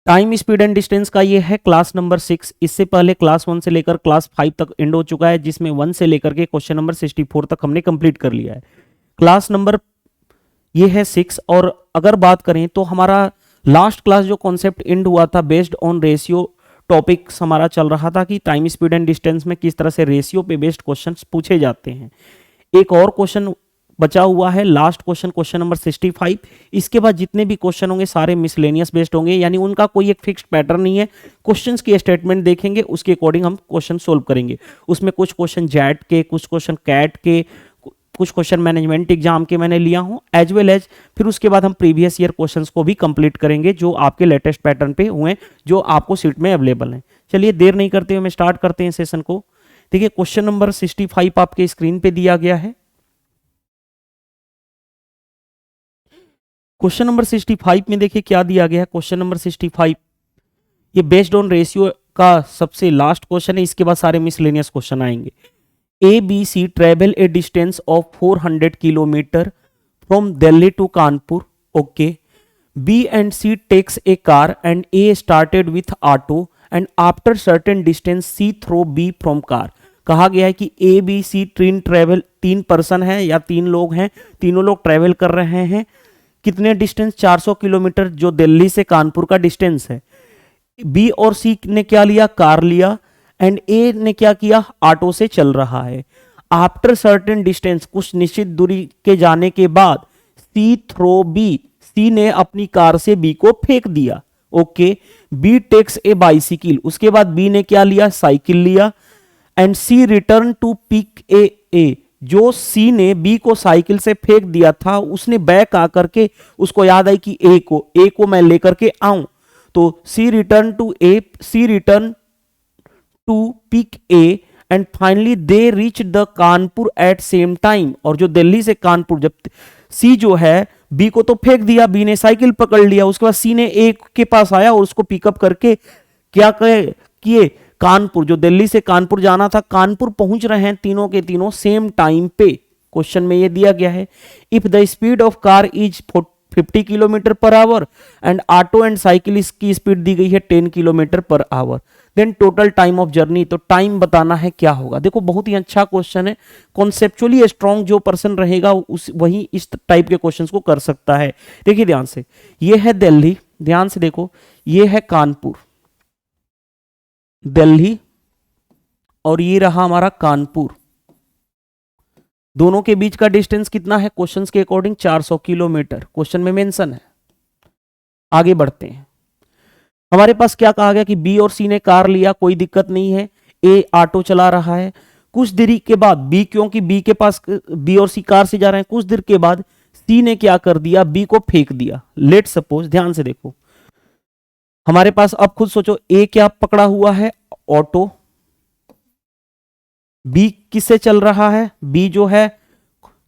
Time speed and distance का ये है क्लास नंबर 6। इससे पहले क्लास 1 से लेकर क्लास 5 तक एंड हो चुका है, जिसमें 1 से लेकर के क्वेश्चन नंबर 64 तक हमने कंप्लीट कर लिया है। क्लास नंबर ये है 6। और अगर बात करें तो हमारा लास्ट क्लास जो कॉन्सेप्ट एंड हुआ था बेस्ड ऑन रेशियो टॉपिक्स हमारा चल रहा था कि टाइम स्पीड एंड डिस्टेंस में किस तरह से रेशियो पे बेस्ड क्वेश्चंस पूछे जाते हैं। एक और क्वेश्चन बचा हुआ है, लास्ट क्वेश्चन, क्वेश्चन नंबर 65। इसके बाद जितने भी क्वेश्चन होंगे सारे मिसलेनियस बेस्ड होंगे, यानी उनका कोई एक फिक्स्ड पैटर्न नहीं है। क्वेश्चंस की स्टेटमेंट देखेंगे, उसके अकॉर्डिंग हम क्वेश्चन सोल्व करेंगे। उसमें कुछ क्वेश्चन जैट के, कुछ क्वेश्चन कैट के, कुछ क्वेश्चन मैनेजमेंट एग्जाम के मैंने लिया हूं, एज वेल एज फिर उसके बाद हम प्रीवियस ईयर क्वेश्चंस को भी कंप्लीट करेंगे जो आपके लेटेस्ट पैटर्न पे हुए, जो आपको सीट में अवेलेबल हैं। चलिए देर नहीं करते हुए हम स्टार्ट करते हैं सेशन को। देखिए क्वेश्चन नंबर 65 आपके स्क्रीन पे दिया गया है। क्वेश्चन नंबर 65 में देखिए क्या दिया गया है। क्वेश्चन नंबर 65 ये बेस्ड ऑन रेशियो का सबसे लास्ट क्वेश्चन है, इसके बाद सारे मिसलेनियस क्वेश्चन आएंगे। A B C travel a distance of 400 kilometre from Delhi to Kanpur. Okay, B and C takes a car and A started with auto and after certain distance C throw B from car. कहा गया है कि A B C travel, 3 person है या 3 लोग हैं, तीनों लोग ट्रेवल कर रहे हैं। कितने डिस्टेंस? 400 किलोमीटर जो दिल्ली से कानपुर का डिस्टेंस है। बी और सी ने क्या लिया? कार लिया। एंड ए ने क्या किया? ऑटो से चल रहा है। आफ्टर सर्टेन डिस्टेंस, कुछ निश्चित दूरी के जाने के बाद, सी थ्रो बी, सी ने अपनी कार से बी को फेंक दिया। Okay, B takes a bicycle, उसके बाद बी ने क्या लिया? साइकिल लिया। And C return to pick A, जो सी ने बी को साइकिल से फेंक दिया था उसने बैक आकर के उसको याद आई कि ए को मैं लेकर के आऊं, तो C return to pick A and finally they reach the Kanpur at same time. और जो दिल्ली से कानपुर, जब सी जो है बी को तो फेंक दिया, बी ने साइकिल पकड़ लिया, उसके बाद सी ने ए के पास आया और उसको पिकअप करके क्या किए? कानपुर, जो दिल्ली से कानपुर जाना था, कानपुर पहुंच रहे हैं तीनों के तीनों सेम टाइम पे। क्वेश्चन में ये दिया गया है, if the speed of car is 50 kilometre per hour and auto and cycle की स्पीड दी गई है 10 kilometre per hour, then total time of journey. तो टाइम बताना है क्या होगा। देखो बहुत ही अच्छा क्वेश्चन है, कॉन्सेप्चुअली स्ट्रांग जो पर्सन रहेगा वही इस टाइप के क्वेश्चंस को कर सकता है। देखिए ध्यान से, ये है दिल्ली, ध्यान से देखो, ये है कानपुर, दिल्ली, और ये रहा हमारा कानपुर। दोनों के बीच का डिस्टेंस कितना है? क्वेश्चंस के अकॉर्डिंग 400 किलोमीटर क्वेश्चन में मेंशन है। आगे बढ़ते हैं। हमारे पास क्या कहा गया कि बी और सी ने कार लिया, कोई दिक्कत नहीं है। ए ऑटो चला रहा है। कुछ देरी के बाद बी, क्योंकि बी के पास, बी और सी कार से जा रहे हैं, कुछ देर के बाद सी ने क्या कर दिया? बी को फेंक दिया। लेट सपोज, ध्यान से देखो हमारे पास, अब खुद सोचो, ए क्या पकड़ा हुआ है? ऑटो। बी किससे चल रहा है? बी जो है,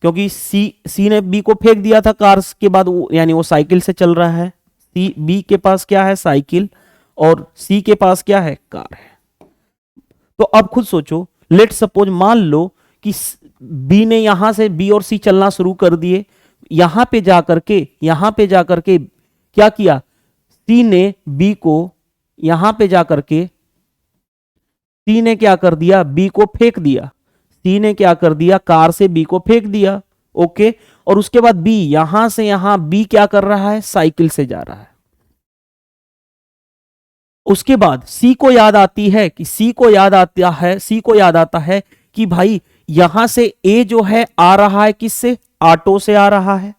क्योंकि सी ने बी को फेंक दिया था कार के बाद, यानी वो साइकिल से चल रहा है। बी के पास क्या है? साइकिल, और सी के पास क्या है? कार है। तो अब खुद सोचो, लेट सपोज मान लो कि बी ने यहां से, बी और सी चलना शुरू कर दिए, यहां पे जाकर के क्या किया? सी ने बी को, यहां पे जाकर के सी ने क्या कर दिया? बी को फेंक दिया। सी ने क्या कर दिया? कार से बी को फेंक दिया। ओके, और उसके बाद बी, यहां से यहां बी क्या कर रहा है? साइकिल से जा रहा है। उसके बाद सी को याद आता है कि भाई यहां से ए जो है आ रहा है किससे? ऑटो से आ रहा है।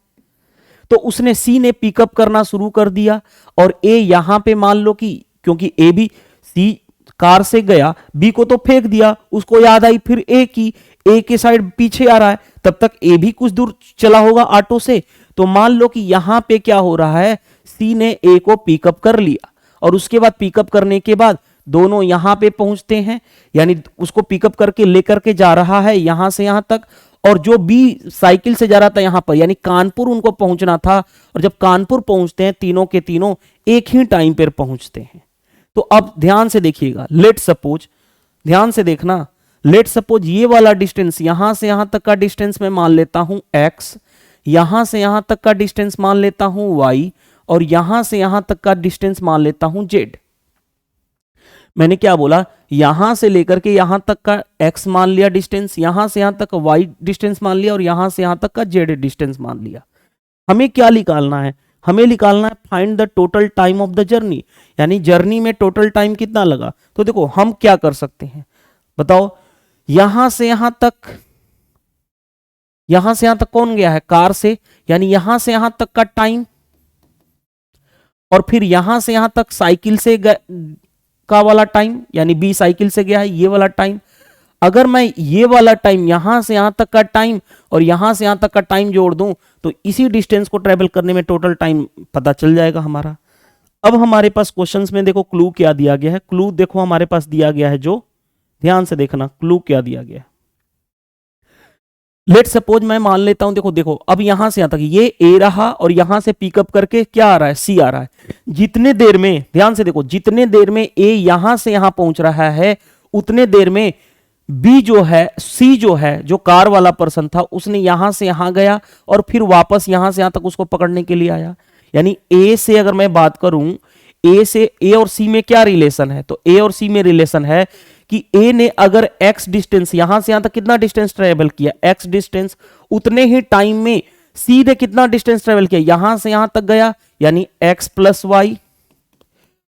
तो उसने, सी ने पिकअप करना शुरू कर दिया, और ए यहां पे मान लो कि, क्योंकि ए भी, सी कार से गया, बी को तो फेंक दिया, उसको याद आई फिर ए की, ए के साइड पीछे आ रहा है, तब तक ए भी कुछ दूर चला होगा ऑटो से। तो मान लो कि यहां पे क्या हो रहा है? सी ने ए को पिकअप कर लिया, और उसके बाद पिकअप करने के बाद दोनों यहां पे पहुंचते हैं, यानी उसको पिकअप करके लेकर के जा रहा है यहां से यहां तक, और जो बी साइकिल से जा रहा था यहां पर, यानी कानपुर उनको पहुंचना था। और जब कानपुर पहुंचते हैं तीनों के तीनों एक ही टाइम पर पहुंचते हैं। तो अब ध्यान से देखिएगा, लेट सपोज, ध्यान से देखना, लेट सपोज ये वाला डिस्टेंस, यहां से यहां तक का डिस्टेंस मैं मान लेता हूं x, यहां से यहां तक का डिस्टेंस मान लेता हूं y, और यहां से यहां तक का डिस्टेंस मान लेता हूं जेड। मैंने क्या बोला, यहां से लेकर के यहां तक का x मान लिया डिस्टेंस, यहां से यहां तक y डिस्टेंस मान लिया और यहां से यहां तक का z डिस्टेंस मान लिया। हमें क्या निकालना है, हमें निकालना है find the total time of the journey, यानी जर्नी में टोटल टाइम कितना लगा। तो देखो हम क्या कर सकते हैं बताओ, यहां से यहां तक, यहां से यहां तक कौन गया है, कार से, यानी यहां से यहां तक का टाइम, और फिर यहां से यहां तक साइकिल से का वाला टाइम, यानी बी साइकिल से गया है ये वाला टाइम। अगर मैं ये वाला टाइम, यहां से यहां तक का टाइम और यहां से यहां तक का टाइम जोड़ दूं तो इसी डिस्टेंस को ट्रेवल करने में टोटल टाइम पता चल जाएगा हमारा। अब हमारे पास क्वेश्चंस में देखो क्लू क्या दिया गया है, क्लू देखो हमारे पास दिया गया है, जो ध्यान से देखना क्लू क्या दिया गया है। लेट सपोज मैं मान लेता हूं, देखो देखो अब यहां से यहां तक ये ए रहा और यहां से पिकअप करके क्या आ रहा है, सी आ रहा है। जितने देर में, ध्यान से देखो, जितने देर में ए यहां से यहां पहुंच रहा है उतने देर में बी जो है, सी जो है, जो कार वाला पर्सन था, उसने यहां से यहां गया और फिर वापस यहां से यहां तक उसको पकड़ने के लिए आया। यानी ए से अगर मैं बात करूं, ए से, ए और सी में क्या रिलेशन है, तो ए और सी में रिलेशन है कि ए ने अगर x डिस्टेंस यहां से यहां तक कितना डिस्टेंस ट्रेवल किया, x डिस्टेंस, उतने ही टाइम में सी ने कितना डिस्टेंस ट्रेवल किया, यहां से यहां तक गया, यानी x प्लस वाई,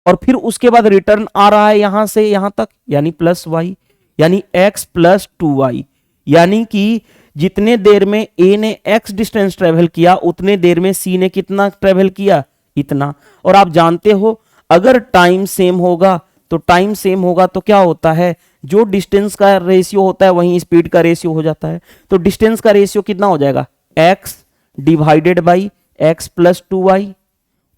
और फिर उसके बाद रिटर्न आ रहा है यहां से यहां तक, यानी प्लस वाई, यानी x प्लस 2y। यानी कि जितने देर में a ने x डिस्टेंस ट्रेवल किया उतने देर में c ने कितना ट्रेवल किया, इतना। और आप जानते हो अगर टाइम सेम होगा तो टाइम सेम होगा तो क्या होता है, जो डिस्टेंस का रेशियो होता है वहीं स्पीड का रेशियो हो जाता है। तो डिस्टेंस का रेशियो कितना हो जाएगा, x divided by x plus 2y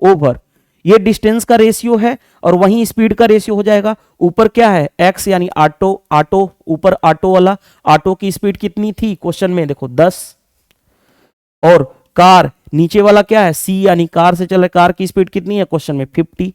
over, ये डिस्टेंस का रेशियो है और वहीं स्पीड का रेशियो हो जाएगा। ऊपर क्या है x, यानी ऑटो, ऑटो ऊपर ऑटो वाला, ऑटो की स्पीड कितनी थी क्वेश्चन में देखो 10, और कार नीचे वाला क्या है c, यानी कार से चले, कार की स्पीड कितनी है क्वेश्चन में 50।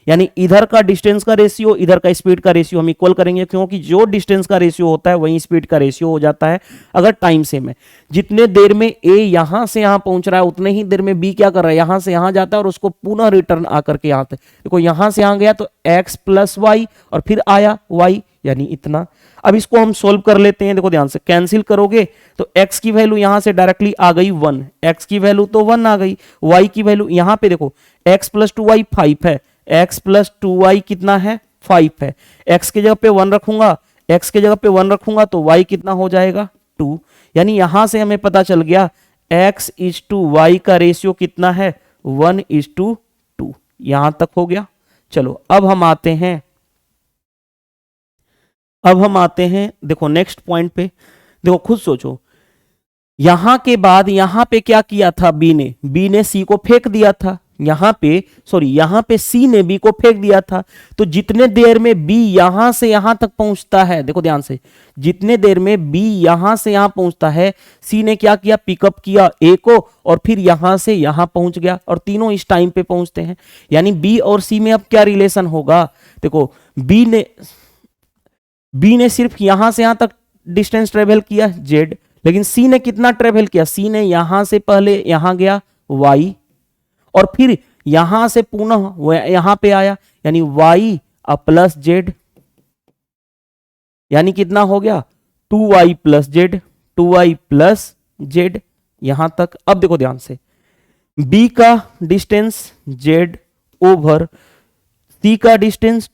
यानी इधर का डिस्टेंस का रेशियो इधर का स्पीड का रेशियो हम इक्वल करेंगे, क्योंकि जो डिस्टेंस का रेशियो होता है वहीं स्पीड का रेशियो हो जाता है अगर टाइम सेम है। जितने देर में ए यहां से यहां पहुंच रहा है उतने ही देर में बी क्या कर रहा है, यहां से यहां जाता है और उसको पुनः रिटर्न आकर के यहां तक, देखो यहां से यहां गया तो x प्लस वाई और फिर आया y, यानी इतना। अब इसको हम सोल्व कर लेते हैं, देखो ध्यान से, कैंसिल करोगे तो x की वैल्यू यहां से डायरेक्टली आ गई 1, x की वैल्यू तो 1 आ गई, y की वैल्यू यहां पे देखो x प्लस 2y 5 है, x प्लस 2y कितना है 5 है, x की जगह पे 1 रखूंगा, x की जगह पे 1 रखूंगा तो y कितना हो जाएगा 2। यानी यहां से हमें पता चल गया x इज टू वाई का रेशियो कितना है 1:2। यहां तक हो गया। चलो अब हम आते हैं, देखो नेक्स्ट पॉइंट पे, देखो खुद सोचो, यहां के बाद यहां पे क्या किया था बी ने सी को फेंक दिया था, यहां पे सी ने बी को फेंक दिया था। तो जितने देर में बी यहां से यहां तक पहुंचता है, देखो ध्यान से, जितने देर में बी यहां से यहां पहुंचता है सी ने क्या किया, पिकअप किया ए को और फिर यहां से यहां पहुंच गया, और तीनों इस टाइम पे पहुंचते हैं। यानी बी और सी में अब क्या रिलेशन होगा, देखो बी ने सिर्फ यहां से यहां तक डिस्टेंस ट्रेवल किया जेड, लेकिन सी ने कितना ट्रेवल किया, सी ने यहां से पहले यहां गया वाई और फिर यहां से पुनः यहां पे आया, यानी वाई प्लस जेड, यानी कितना हो गया 2y plus Z, 2y plus Z यहां तक। अब देखो ध्यान से, b का डिस्टेंस z ओवर c का distance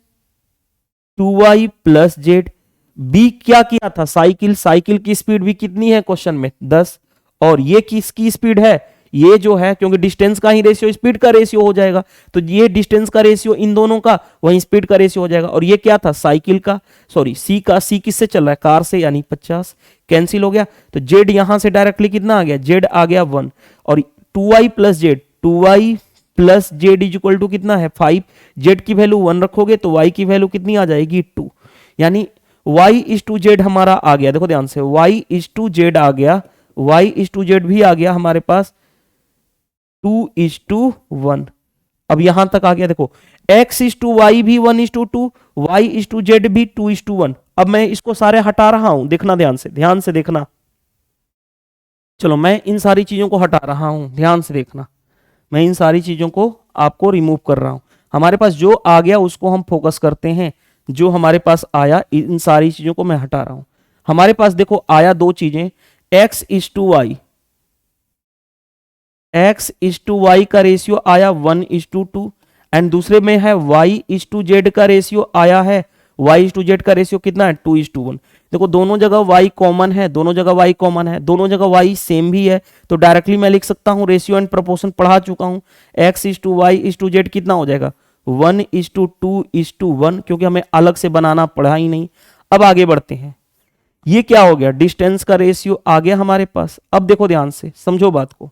2y plus Z. B क्या किया था, साइकिल की स्पीड भी कितनी है क्वेश्चन में 10, और ये किसकी स्पीड है, ये जो है, क्योंकि डिस्टेंस का ही रेशियो स्पीड का रेशियो हो जाएगा, तो ये डिस्टेंस का रेशियो इन दोनों का वहीं स्पीड का रेशियो हो जाएगा। और ये क्या था साइकिल का, सी किससे चल रहा है, कार से, यानी 50 कैंसिल हो गया। तो जेड यहां से डायरेक्टली कितना आ गया, जेड आ गया 1, और 2y plus Z, 2y plus Z is equal to कितना है 5। जेड की वैल्यू 1 रखोगे तो y की वैल्यू कितनी आ जाएगी 2, यानी y इज टू जेड हमारा आ गया। देखो ध्यान से, y इज टू जेड आ गया, y इज टू जेड भी आ गया हमारे पास 2:1। अब यहां तक आ गया, देखो x इज टू वाई भी 1:2, y इज टू जेड भी 2:1। अब मैं इसको सारे हटा रहा हूं, देखना ध्यान से देखना। चलो मैं इन सारी चीजों को हटा रहा हूं, ध्यान से देखना, मैं इन सारी चीजों को आपको रिमूव कर रहा हूं। हमारे पास जो आ गया उसको हम फोकस करते हैं, जो हमारे पास आया इन सारी चीजों को मैं हटा रहा हूं। हमारे पास देखो आया दो चीजें, x is to Y, x is to Y का रेशियो आया 1:2 एंड दूसरे में है y इज टू जेड का रेशियो आया है, y इज टू जेड का रेशियो कितना है 2:1। देखो दोनों जगह y कॉमन है, दोनों जगह y कॉमन है, दोनों जगह y सेम भी है, तो डायरेक्टली मैं लिख सकता हूं, रेशियो एंड प्रोपोर्शन पढ़ा चुका हूं, x is to Y is to Z कितना हो जाएगा 1:2:1, क्योंकि हमें अलग से बनाना पड़ा ही नहीं। अब आगे बढ़ते हैं, ये क्या हो गया, डिस्टेंस का रेशियो आ गया हमारे पास। अब देखो ध्यान से समझो बात को,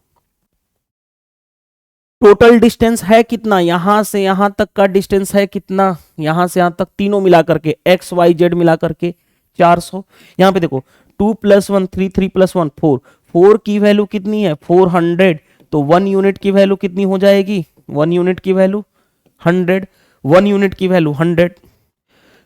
टोटल डिस्टेंस है कितना, यहां से यहां तक का डिस्टेंस है कितना, यहां से यहां तक तीनों मिला करके एक्स वाई जेड मिला करके 400। यहां पे देखो 2 + 1 3, 3 + 1 4, 4 की वैल्यू कितनी है 400, तो 1 यूनिट की वैल्यू कितनी हो जाएगी, 1 यूनिट की वैल्यू 100, 1 यूनिट की वैल्यू 100,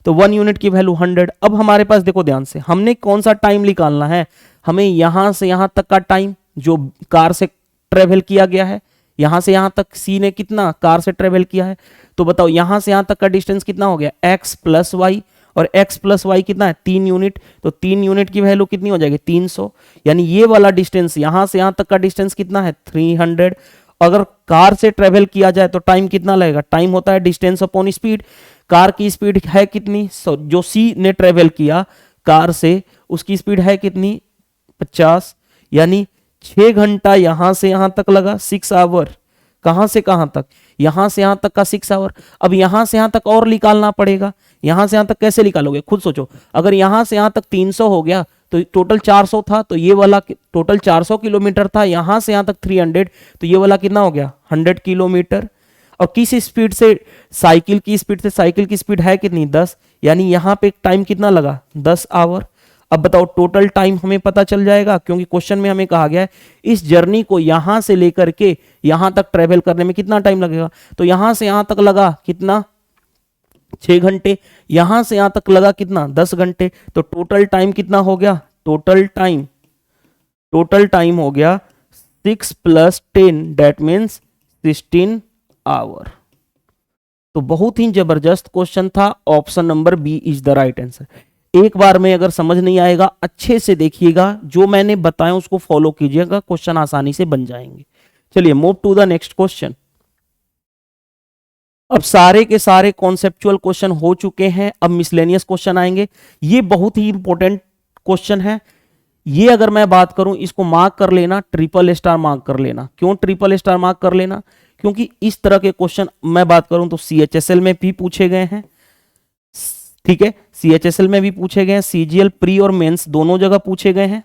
तो 1 यूनिट की वैल्यू 100। अब हमारे पास देखो ध्यान से, हमने कौन सा टाइम निकालना है, हमें यहां से यहां तक का टाइम जो कार से ट्रेवल किया गया है, यहां से यहां तक सी ने कितना कार से ट्रेवल किया है, तो बताओ यहां से यहां तक का डिस्टेंस कितना हो गया x + y, और x + y कितना है 3 यूनिट, तो 3 यूनिट की वैल्यू कितनी हो जाएगी 300, यानी ये वाला डिस्टेंस यहां से यहां तक का डिस्टेंस कितना है 300। अगर कार से ट्रेवल किया जाए तो टाइम कितना लगेगा, टाइम होता है डिस्टेंस अपॉन स्पीड, कार की स्पीड है कितनी, जो सी ने ट्रेवल किया कार से उसकी स्पीड है कितनी 50, यानी 6 घंटा यहां से यहां तक लगा, 6 आवर, कहां से कहां तक, यहां से यहां तक का 6 आवर। अब यहां से यहां तक और निकालना पड़ेगा, यहां से यहां तक कैसे निकालोगे खुद सोचो, अगर यहां से यहां तक 300 हो गया तो टोटल 400 था, तो ये वाला टोटल 400 किलोमीटर था, यहां से यहां तक 300, तो ये वाला कितना हो गया 100 किलोमीटर। और किस स्पीड से, साइकिल की स्पीड से, साइकिल की स्पीड है कितनी 10, यानी यहां पे टाइम कितना लगा 10 आवर। अब बताओ टोटल टाइम हमें पता चल जाएगा, क्योंकि क्वेश्चन में हमें कहा गया है इस जर्नी को यहां से लेकर के यहां तक ट्रेवल करने में कितना टाइम लगेगा, तो यहां से यहां तक लगा कितना 6 घंटे, यहां से यहां तक लगा कितना 10 घंटे, तो टोटल टाइम कितना हो गया, टोटल टाइम हो गया 6 + 10 दैट मीन्स 16 आवर। तो बहुत ही जबरदस्त क्वेश्चन था, option number B is the right answer. एक बार में अगर समझ नहीं आएगा अच्छे से देखिएगा, जो मैंने बताया उसको फॉलो कीजिएगा, क्वेश्चन आसानी से बन जाएंगे। चलिए move to the next question. अब सारे के सारे कॉन्सेप्चुअल क्वेश्चन हो चुके हैं, अब मिसलेनियस क्वेश्चन आएंगे। ये बहुत ही इंपॉर्टेंट क्वेश्चन है, ये अगर मैं बात करूं इसको मार्क कर लेना, ट्रिपल स्टार मार्क कर लेना। क्यों ट्रिपल स्टार मार्क कर लेना, क्योंकि इस तरह के क्वेश्चन मैं बात करूं तो CHSL में भी पूछे गए हैं, ठीक है, CHSL में भी पूछे गए हैं, CGL प्री और मेंस दोनों जगह पूछे गए हैं,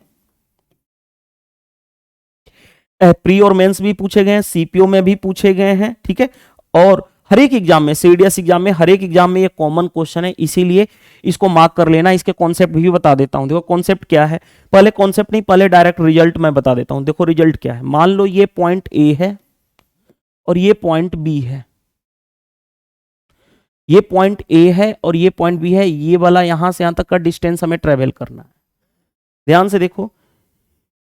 प्री और मेंस भी पूछे गए हैं, CPO में भी पूछे गए हैं, ठीक है, और हर एक एग्जाम में, सीडीएस एग्जाम में, हर एक एग्जाम में ये कॉमन क्वेश्चन है, इसीलिए इसको मार्क कर लेना। इसके कॉन्सेप्ट भी बता देता हूं, देखो कॉन्सेप्ट क्या है, पहले कॉन्सेप्ट नहीं, पहले डायरेक्ट रिजल्ट मैं बता देता हूं। देखो रिजल्ट क्या है, मान लो ये पॉइंट ए है और ये पॉइंट बी है, ये पॉइंट ए है और ये पॉइंट बी है, ये वाला यहां से यहां तक का डिस्टेंस हमें ट्रेवल करना है। ध्यान से देखो,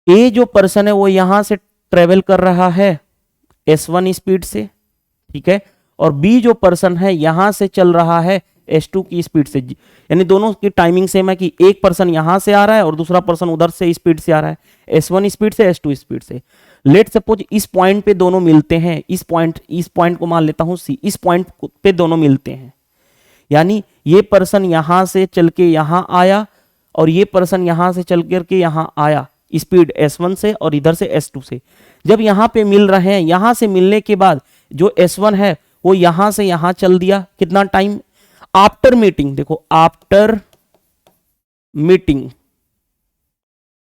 ए जो पर्सन है वो यहां से ट्रेवल कर रहा है S1 स्पीड से, ठीक है, और बी जो पर्सन है यहां से चल रहा है S2 की स्पीड से, यानी दोनों की टाइमिंग सेम है कि एक पर्सन यहां से आ रहा है और दूसरा पर्सन उधर से स्पीड से आ रहा है, S1 स्पीड से S2 स्पीड से। लेट सपोज इस पॉइंट पे दोनों मिलते हैं, इस पॉइंट को मान लेता हूं C, इस पॉइंट पे दोनों मिलते हैं, यानी ये पर्सन यहां से चल के यहां आया और ये पर्सन यहां से चल करके यहां आया, स्पीड S1 से और इधर से S2 से। जब यहां पे मिल रहे हैं, यहां से मिलने के बाद जो S1 है वो यहां से यहां चल दिया, कितना टाइम आफ्टर मीटिंग, देखो आफ्टर मीटिंग,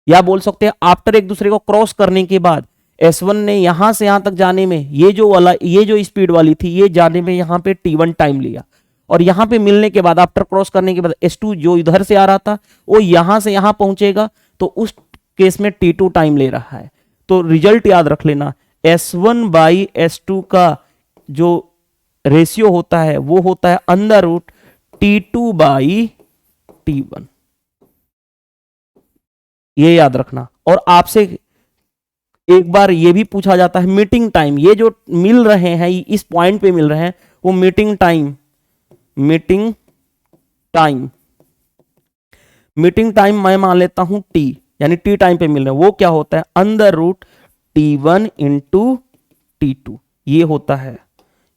या बोल सकते हैं आफ्टर एक दूसरे को क्रॉस करने के बाद S1 ने यहां से यहां तक जाने में, ये जो स्पीड वाली थी ये जाने में यहां पे T1 टाइम लिया, और यहां पे मिलने के बाद आफ्टर क्रॉस करने के बाद S2 जो इधर से आ रहा था वो यहां से यहां पहुंचेगा, तो उस केस में T2 टाइम ले रहा है। तो रिजल्ट याद रख लेना, S1/S2 का जो रेशियो होता है वो होता है √T2/T1, ये याद रखना। और आपसे एक बार ये भी पूछा जाता है मीटिंग टाइम, ये जो मिल रहे हैं इस पॉइंट पे मिल रहे हैं वो meeting time, meeting time, meeting time मैं मान लेता हूं टी, यानी टी टाइम पे मिल रहे हैं, वो क्या होता है under root T1 into T2, ये होता है,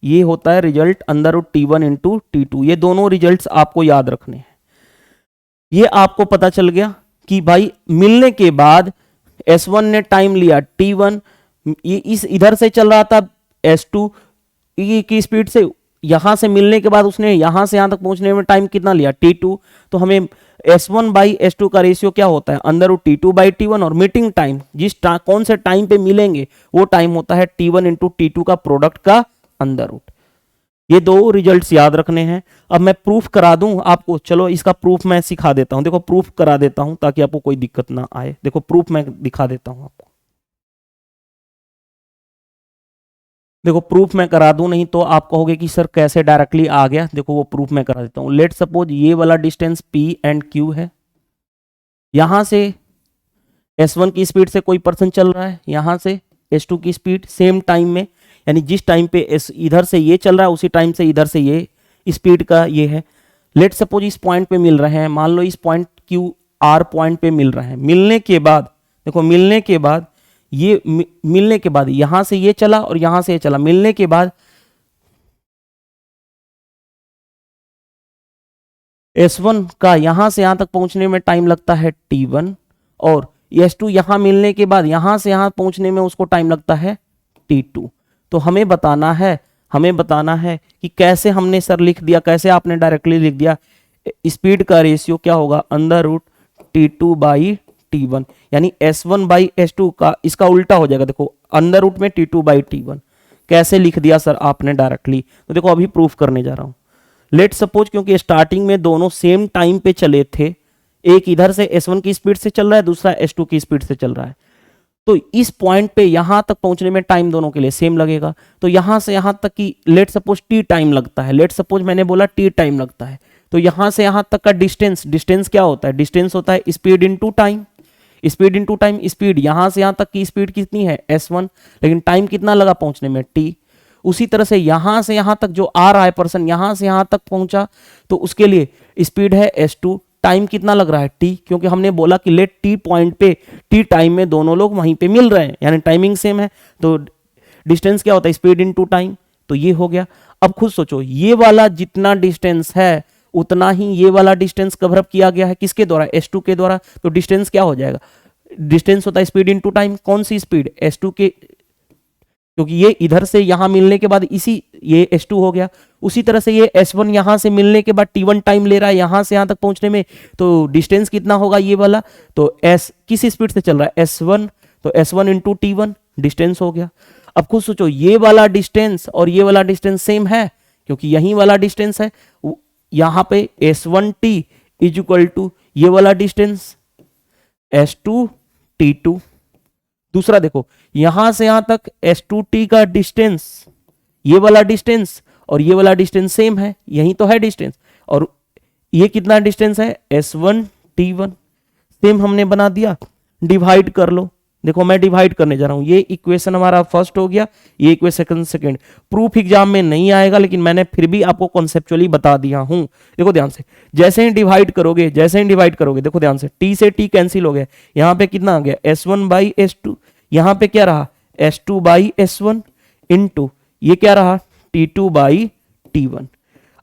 ये होता है result under root T1 into T2। ये दोनों रिजल्ट्स आपको याद रखने हैं। ये आपको पता चल गया कि भाई मिलने के बाद S1 ने टाइम लिया T1, ये इस इधर से चल रहा था S2 की स्पीड से, यहां से मिलने के बाद उसने यहां से यहां तक पहुंचने में टाइम कितना लिया T2। तो हमें S1 बाई S2 का रेशियो क्या होता है अंदर रूट T2 बाई T1, और मीटिंग टाइम कौन से टाइम पे मिलेंगे वो टाइम होता है T1 इंटू T2 का प्रोडक्ट का अंदर रूट। ये दो रिजल्ट्स याद रखने हैं। अब मैं प्रूफ करा दूं आपको, चलो इसका प्रूफ मैं सिखा देता हूं, देखो प्रूफ करा देता हूं ताकि आपको कोई दिक्कत ना आए। देखो प्रूफ मैं दिखा देता हूं आपको, देखो प्रूफ मैं करा दूं, नहीं तो आप कहोगे कि सर कैसे डायरेक्टली आ गया। देखो वो प्रूफ मैं करा देता हूं। लेट सपोज ये वाला डिस्टेंस P एंड Q है, यहां से S1 की स्पीड से कोई पर्सन चल रहा है, यहां से S2 की स्पीड सेम टाइम में, यानी जिस टाइम पे इधर से ये चल रहा है उसी टाइम से इधर से ये स्पीड का ये है। लेट सपोज इस पॉइंट पे मिल रहे हैं, मान लो इस पॉइंट QR पॉइंट पे मिल रहे हैं। मिलने के बाद देखो, मिलने के बाद ये मिलने के बाद यहां से ये चला और यहां से ये चला, मिलने के बाद S1 का यहां से यहां तक पहुंचने में टाइम लगता है T1, और S2 यहां मिलने के बाद यहां से यहां पहुंचने में उसको टाइम लगता है T2। तो हमें बताना है कि कैसे हमने सर लिख दिया, कैसे आपने डायरेक्टली लिख दिया स्पीड का रेशियो क्या होगा under root T2 by T1, यानी S1 बाई S2 का इसका उल्टा हो जाएगा। देखो अंडर रूट में T2 बाई T1 कैसे लिख दिया सर आपने डायरेक्टली, तो देखो अभी प्रूफ करने जा रहा हूं। लेट सपोज क्योंकि स्टार्टिंग में दोनों सेम टाइम पे चले थे, एक इधर से S1 की स्पीड से चल रहा है, दूसरा S2 की स्पीड से चल रहा है, तो इस पॉइंट पे यहां तक पहुंचने में टाइम दोनों के लिए सेम लगेगा। तो यहां से यहां तक की लेट सपोज T टाइम लगता है, लेट सपोज मैंने बोला T टाइम लगता है, तो यहां से यहां तक का डिस्टेंस क्या होता है, डिस्टेंस होता है speed into time, speed into time. Speed यहां से यहां तक की स्पीड कितनी है S1, लेकिन टाइम कितना लगा पहुंचने में T। उसी तरह से यहां तक जो आ रहा है पर्सन, यहां से यहां तक पहुंचा तो उसके लिए स्पीड है S2, टाइम कितना लग रहा है T, क्योंकि हमने बोला कि लेट T पॉइंट पे T टाइम में दोनों लोग वहीं पे मिल रहे हैं, यानी टाइमिंग सेम है, तो डिस्टेंस क्या होता है स्पीड इनटू टाइम, तो ये हो गया। अब खुद सोचो, ये वाला जितना डिस्टेंस है उतना ही ये वाला डिस्टेंस कवर अप किया गया है किसके द्वारा, S2 के द्वारा। तो डिस्टेंस क्या हो जाएगा, डिस्टेंस होता है स्पीड इनटू टाइम, कौन सी स्पीड S2 के, क्योंकि ये इधर से यहां मिलने के बाद इसी ये S2 हो गया। उसी तरह से ये S1 यहां से मिलने के बाद T1 टाइम ले रहा है यहां से यहां तक पहुंचने में, तो डिस्टेंस कितना होगा ये वाला, तो S किस स्पीड से चल रहा है S1, तो S1 इंटू T1 डिस्टेंस हो गया। अब खुद सोचो, ये वाला डिस्टेंस और ये वाला डिस्टेंस सेम है, क्योंकि यही वाला डिस्टेंस है, यहां पे S1T इज इक्वल टू ये वाला डिस्टेंस S2T2। दूसरा देखो, यहां से यहां तक S2T का डिस्टेंस, ये वाला डिस्टेंस और ये वाला डिस्टेंस सेम है, यही तो है डिस्टेंस, और ये कितना डिस्टेंस है S1T1, सेम हमने बना दिया। डिवाइड कर लो, देखो मैं डिवाइड करने जा रहा हूं, ये इक्वेशन हमारा फर्स्ट हो गया, ये इक्वेशन सेकंड। प्रूफ एग्जाम में नहीं आएगा, लेकिन मैंने फिर भी आपको कॉन्सेप्चुअली बता दिया हूं। देखो ध्यान से, जैसे ही डिवाइड करोगे देखो ध्यान से, T से T कैंसिल हो गया, यहां पे कितना आ गया S1 बाई S2, यहां पे क्या रहा S2 बाई S1 इंटू ये क्या रहा T2 बाई T1।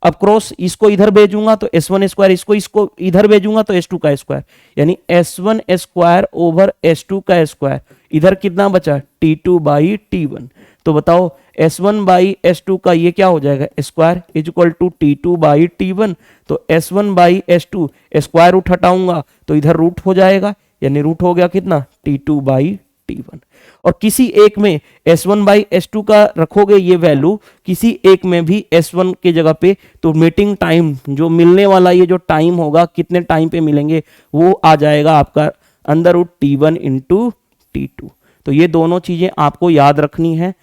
अब क्रॉस इसको इधर भेजूंगा तो S1 स्क्वायर, इसको इधर भेजूंगा तो S2 का स्क्वायर, यानी S1 स्क्वायर ओवर S2 का स्क्वायर, इधर कितना बचा T2 बाई T1। तो बताओ S1 बाई S2 का ये क्या हो जाएगा square is equal to T2 by T1। तो S1 by S2 square root हटाऊंगा तो इधर रूट हो जाएगा, यानी रूट हो गया कितना T2 बाई T1। और किसी एक में S1 बाई S2 का रखोगे ये वैल्यू, किसी एक में भी S1 के जगह पे, तो मीटिंग टाइम जो मिलने वाला ये जो टाइम होगा, कितने टाइम पे मिलेंगे, वो आ जाएगा आपका under root T1 into T2। तो ये दोनों चीजें आपको याद रखनी है।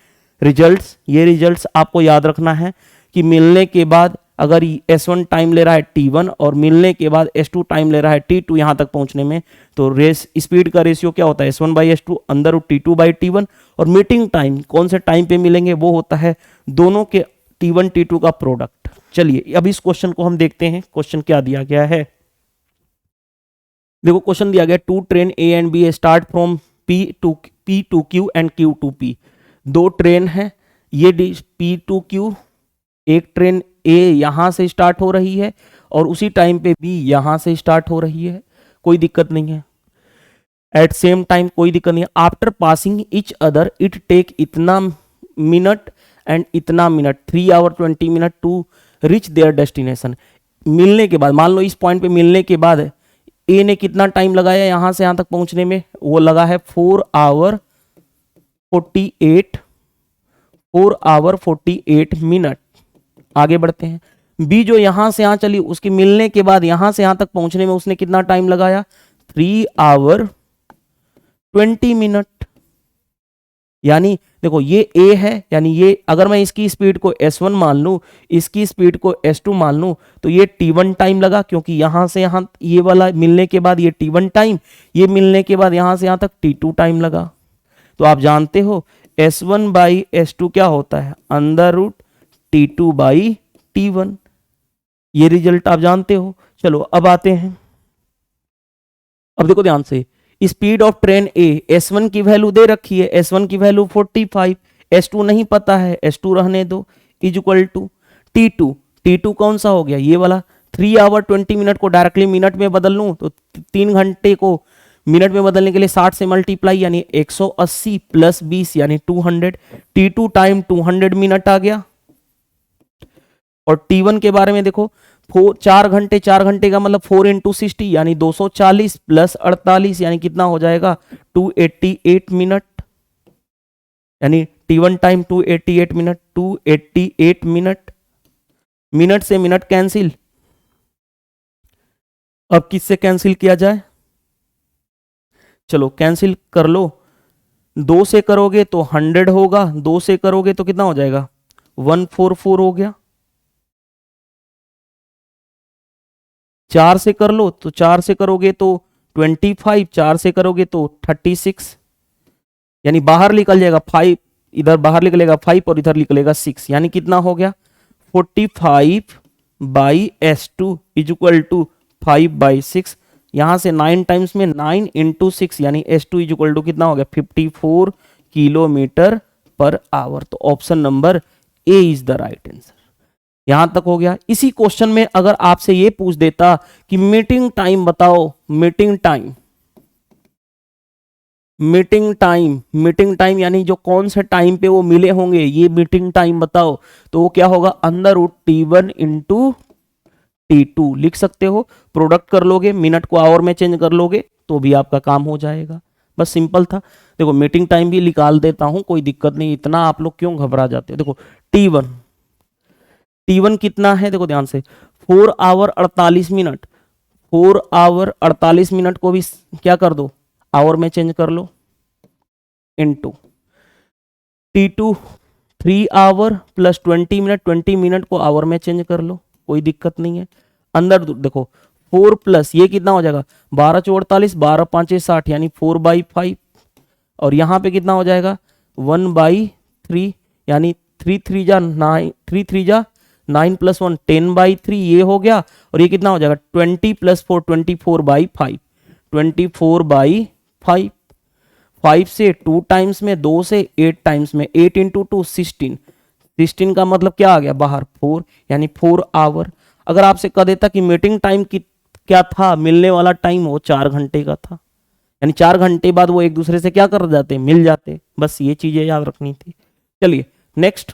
रिजल्ट्स, ये रिजल्ट्स आपको याद रखना है कि मिलने के बाद अगर S1 टाइम ले रहा है T1 और मिलने के बाद S2 टाइम ले रहा है T2 यहाँ तक पहुँचने में, तो रेस स्पीड का रेशियो क्या होता है S1/S2 अंदर T2/T1। और मीटिंग टाइम कौन से टाइम पे मिलेंगे, वो होता है दोनों के T1 T2 का प्रोडक्ट। चलिए अब इस क्वेश्चन को हम देखते हैं, क्वेश्चन क्या दिया गया है। देखो क्वेश्चन दिया गया, two train A and B start from P to Q and Q to P। दो ट्रेन है, ये P टू Q, एक ट्रेन A यहां से स्टार्ट हो रही है और उसी टाइम पे B यहां से स्टार्ट हो रही है, कोई दिक्कत नहीं है। एट सेम टाइम कोई दिक्कत नहीं है। After passing each other it take इतना मिनट एंड इतना minute, 3 hour 20 minute to reach their destination. मिलने के बाद, मान लो इस पॉइंट पे मिलने के बाद ए ने कितना टाइम लगाया यहां से यहां तक पहुंचने में, वो लगा है 4 आवर 48 मिनट। आगे बढ़ते हैं, बी जो यहां से यहां चली, उसके मिलने के बाद यहां से यहां तक पहुंचने में उसने कितना टाइम लगाया, 3 आवर 20 मिनट। यानी देखो ये A है, यानी ये अगर मैं इसकी स्पीड को S1 मान लूं, इसकी स्पीड को S2 मान लूं, तो ये T1 टाइम लगा, क्योंकि यहां से यहां ये वाला मिलने के बाद ये T1 टाइम, ये मिलने के बाद यहां से यहां तक T2 टाइम लगा। तो आप जानते हो S1/S2 क्या होता है, √T2/T1। ये रिजल्ट आप जानते हो। चलो अब आते हैं, अब देखो ध्यान से, speed of train A, S1 की वैल्यू दे रखी है, S1 की वैल्यू 45, S2 नहीं पता है, S2 रहने दो, is equal to T2। T2 कौन सा हो गया, ये वाला। 3 आवर 20 मिनट को डायरेक्टली मिनट में बदल लूं तो 3 घंटे को मिनट में बदलने के लिए 60 से मल्टीप्लाई, यानी 180 प्लस 20 यानी 200। T2 टाइम 200 मिनट आ गया। और T1 के बारे में देखो, 4 घंटे का मतलब 4 इंटू 60 यानी 240 प्लस 48 यानी कितना हो जाएगा, 288 मिनट। यानी T1 time 288 minute, 288 minute. Minute से मिनट कैंसिल, अब किससे कैंसिल किया जाए, चलो कैंसिल कर लो। 2 से करोगे तो 100 होगा, 2 से करोगे तो कितना हो जाएगा, 144 हो गया। 4 से कर लो तो 4 से करोगे तो 25, 4 से करोगे तो 36, यानी बाहर निकल जाएगा 5, इधर बाहर निकलेगा 5 और इधर निकलेगा 6, यानी कितना हो गया 45/S2 इज इक्वल टू 5/6। यहां से 9 टाइम्स में 9 इंटू 6 यानी S2 इज इक्वल टू कितना हो गया, 54 किलोमीटर पर आवर। तो option number A is the right answer. यहां तक हो गया। इसी क्वेश्चन में अगर आपसे ये पूछ देता कि मीटिंग टाइम बताओ, मीटिंग टाइम यानी जो कौन से टाइम पे वो मिले होंगे, ये मीटिंग टाइम बताओ, तो वो क्या होगा, √T1 इंटू T2 लिख सकते हो। प्रोडक्ट कर लोगे, मिनट को आवर में चेंज कर लोगे तो भी आपका काम हो जाएगा। बस सिंपल था। देखो मीटिंग टाइम भी निकाल देता हूं, कोई दिक्कत नहीं, इतना आप लोग क्यों घबरा जाते हो। देखो T1 कितना है, देखो ध्यान से, 4 आवर 48 मिनट। 4 आवर 48 मिनट को भी क्या कर दो, आवर में चेंज कर लो, into T2 3 hour plus 20 minute, 20 minute को आवर में चेंज कर लो, कोई दिक्कत नहीं है। अंदर देखो 4 प्लस ये कितना हो जाएगा, 12 4 48, 12 5 60 यानी 4/5, और यहाँ पे कितना हो जाएगा 1/3 यानी 3 3 जा 9, 3 3 जा 9 + 1 10/3 ये हो गया। और ये कितना हो जाएगा 20 + 4 24/5, 24/5। 5 से 2 टाइम्स में, 2 से 8 टाइम्स में, 8 इंटू 2 16, 16 का मतलब क्या आ गया बाहर 4 यानी 4 आवर। अगर आपसे कह देता कि मीटिंग टाइम की क्या था, मिलने वाला टाइम, वो 4 घंटे का था, यानी 4 घंटे बाद वो एक दूसरे से क्या कर जाते, मिल जाते। बस ये चीजें याद रखनी थी। चलिए नेक्स्ट,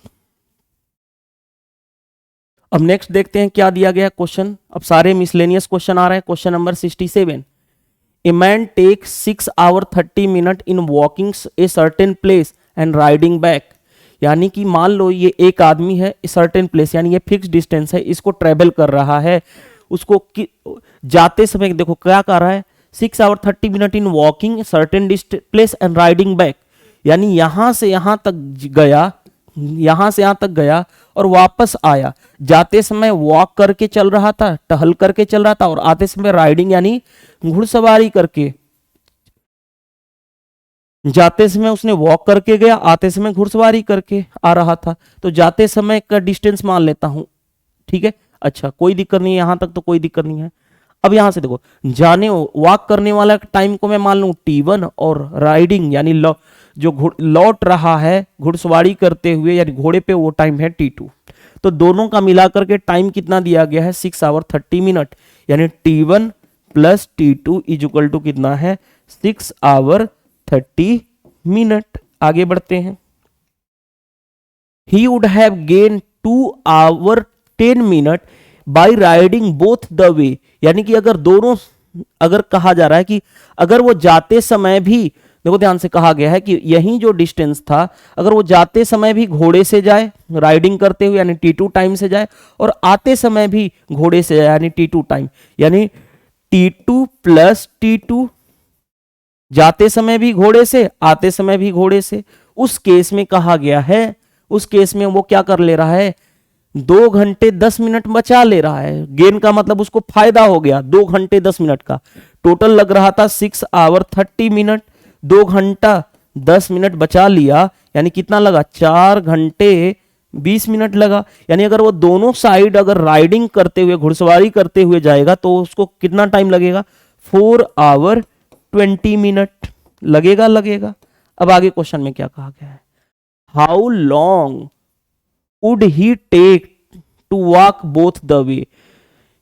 अब नेक्स्ट देखते हैं क्या दिया गया क्वेश्चन। अब सारे मिसलेनियस क्वेश्चन आ रहे हैं। Question number 67, a man take 6 hour 30 minute in walking a certain place and riding back. यानी कि मान लो ये एक आदमी है, सर्टेन प्लेस यानी ये फिक्स डिस्टेंस है, इसको ट्रेवल कर रहा है। उसको जाते समय देखो क्या कर रहा है, 6 hour 30 minute in walking certain place and riding back, यानी यहां से यहां तक गया, यहां से यहां तक गया और वापस आया। जाते समय वॉक करके चल रहा था, टहल करके चल रहा था, और आते समय राइडिंग यानी घुड़सवारी करके। जाते समय उसने वॉक करके गया, आते समय घुड़सवारी करके आ रहा था। तो जाते समय का डिस्टेंस मान लेता हूं, ठीक है। अच्छा, कोई दिक्कत नहीं है, यहां तक तो कोई दिक्कत नहीं है। अब यहां से देखो, जाने वॉक करने वाला टाइम को मैं मान लूं T1, और राइडिंग यानी जो लौट रहा है घुड़सवारी करते हुए यानी घोड़े पे, वो टाइम है T2। तो दोनों का मिलाकर के टाइम कितना दिया गया है, 6 आवर 30 मिनट, यानी T1 plus T2 is equal to कितना है, 6 आवर 30 मिनट। आगे बढ़ते हैं। He would have gain 2 hour 10 minute by riding both the way, यानी कि अगर दोनों, अगर कहा जा रहा है कि अगर वो जाते समय भी, देखो ध्यान से कहा गया है कि यही जो डिस्टेंस था, अगर वो जाते समय भी घोड़े से जाए राइडिंग करते हुए यानी T2 टाइम से जाए, और आते समय भी घोड़े से जाए यानी T2 टाइम, यानी T2 प्लस T2, जाते समय भी घोड़े से, आते समय भी घोड़े से। उस केस में कहा गया है, उस केस में वो क्या कर ले रहा है, 2 घंटे 10 मिनट बचा ले रहा है। गेन का मतलब उसको फायदा हो गया 2 घंटे 10 मिनट का। टोटल लग रहा था 6 आवर 30 मिनट, 2 घंटा 10 मिनट बचा लिया, यानी कितना लगा, 4 घंटे 20 मिनट लगा। यानी अगर वो दोनों साइड अगर राइडिंग करते हुए, घुड़सवारी करते हुए जाएगा तो उसको कितना टाइम लगेगा, 4 आवर 20 मिनट लगेगा। अब आगे क्वेश्चन में क्या कहा गया है, how long would he take to walk both the way,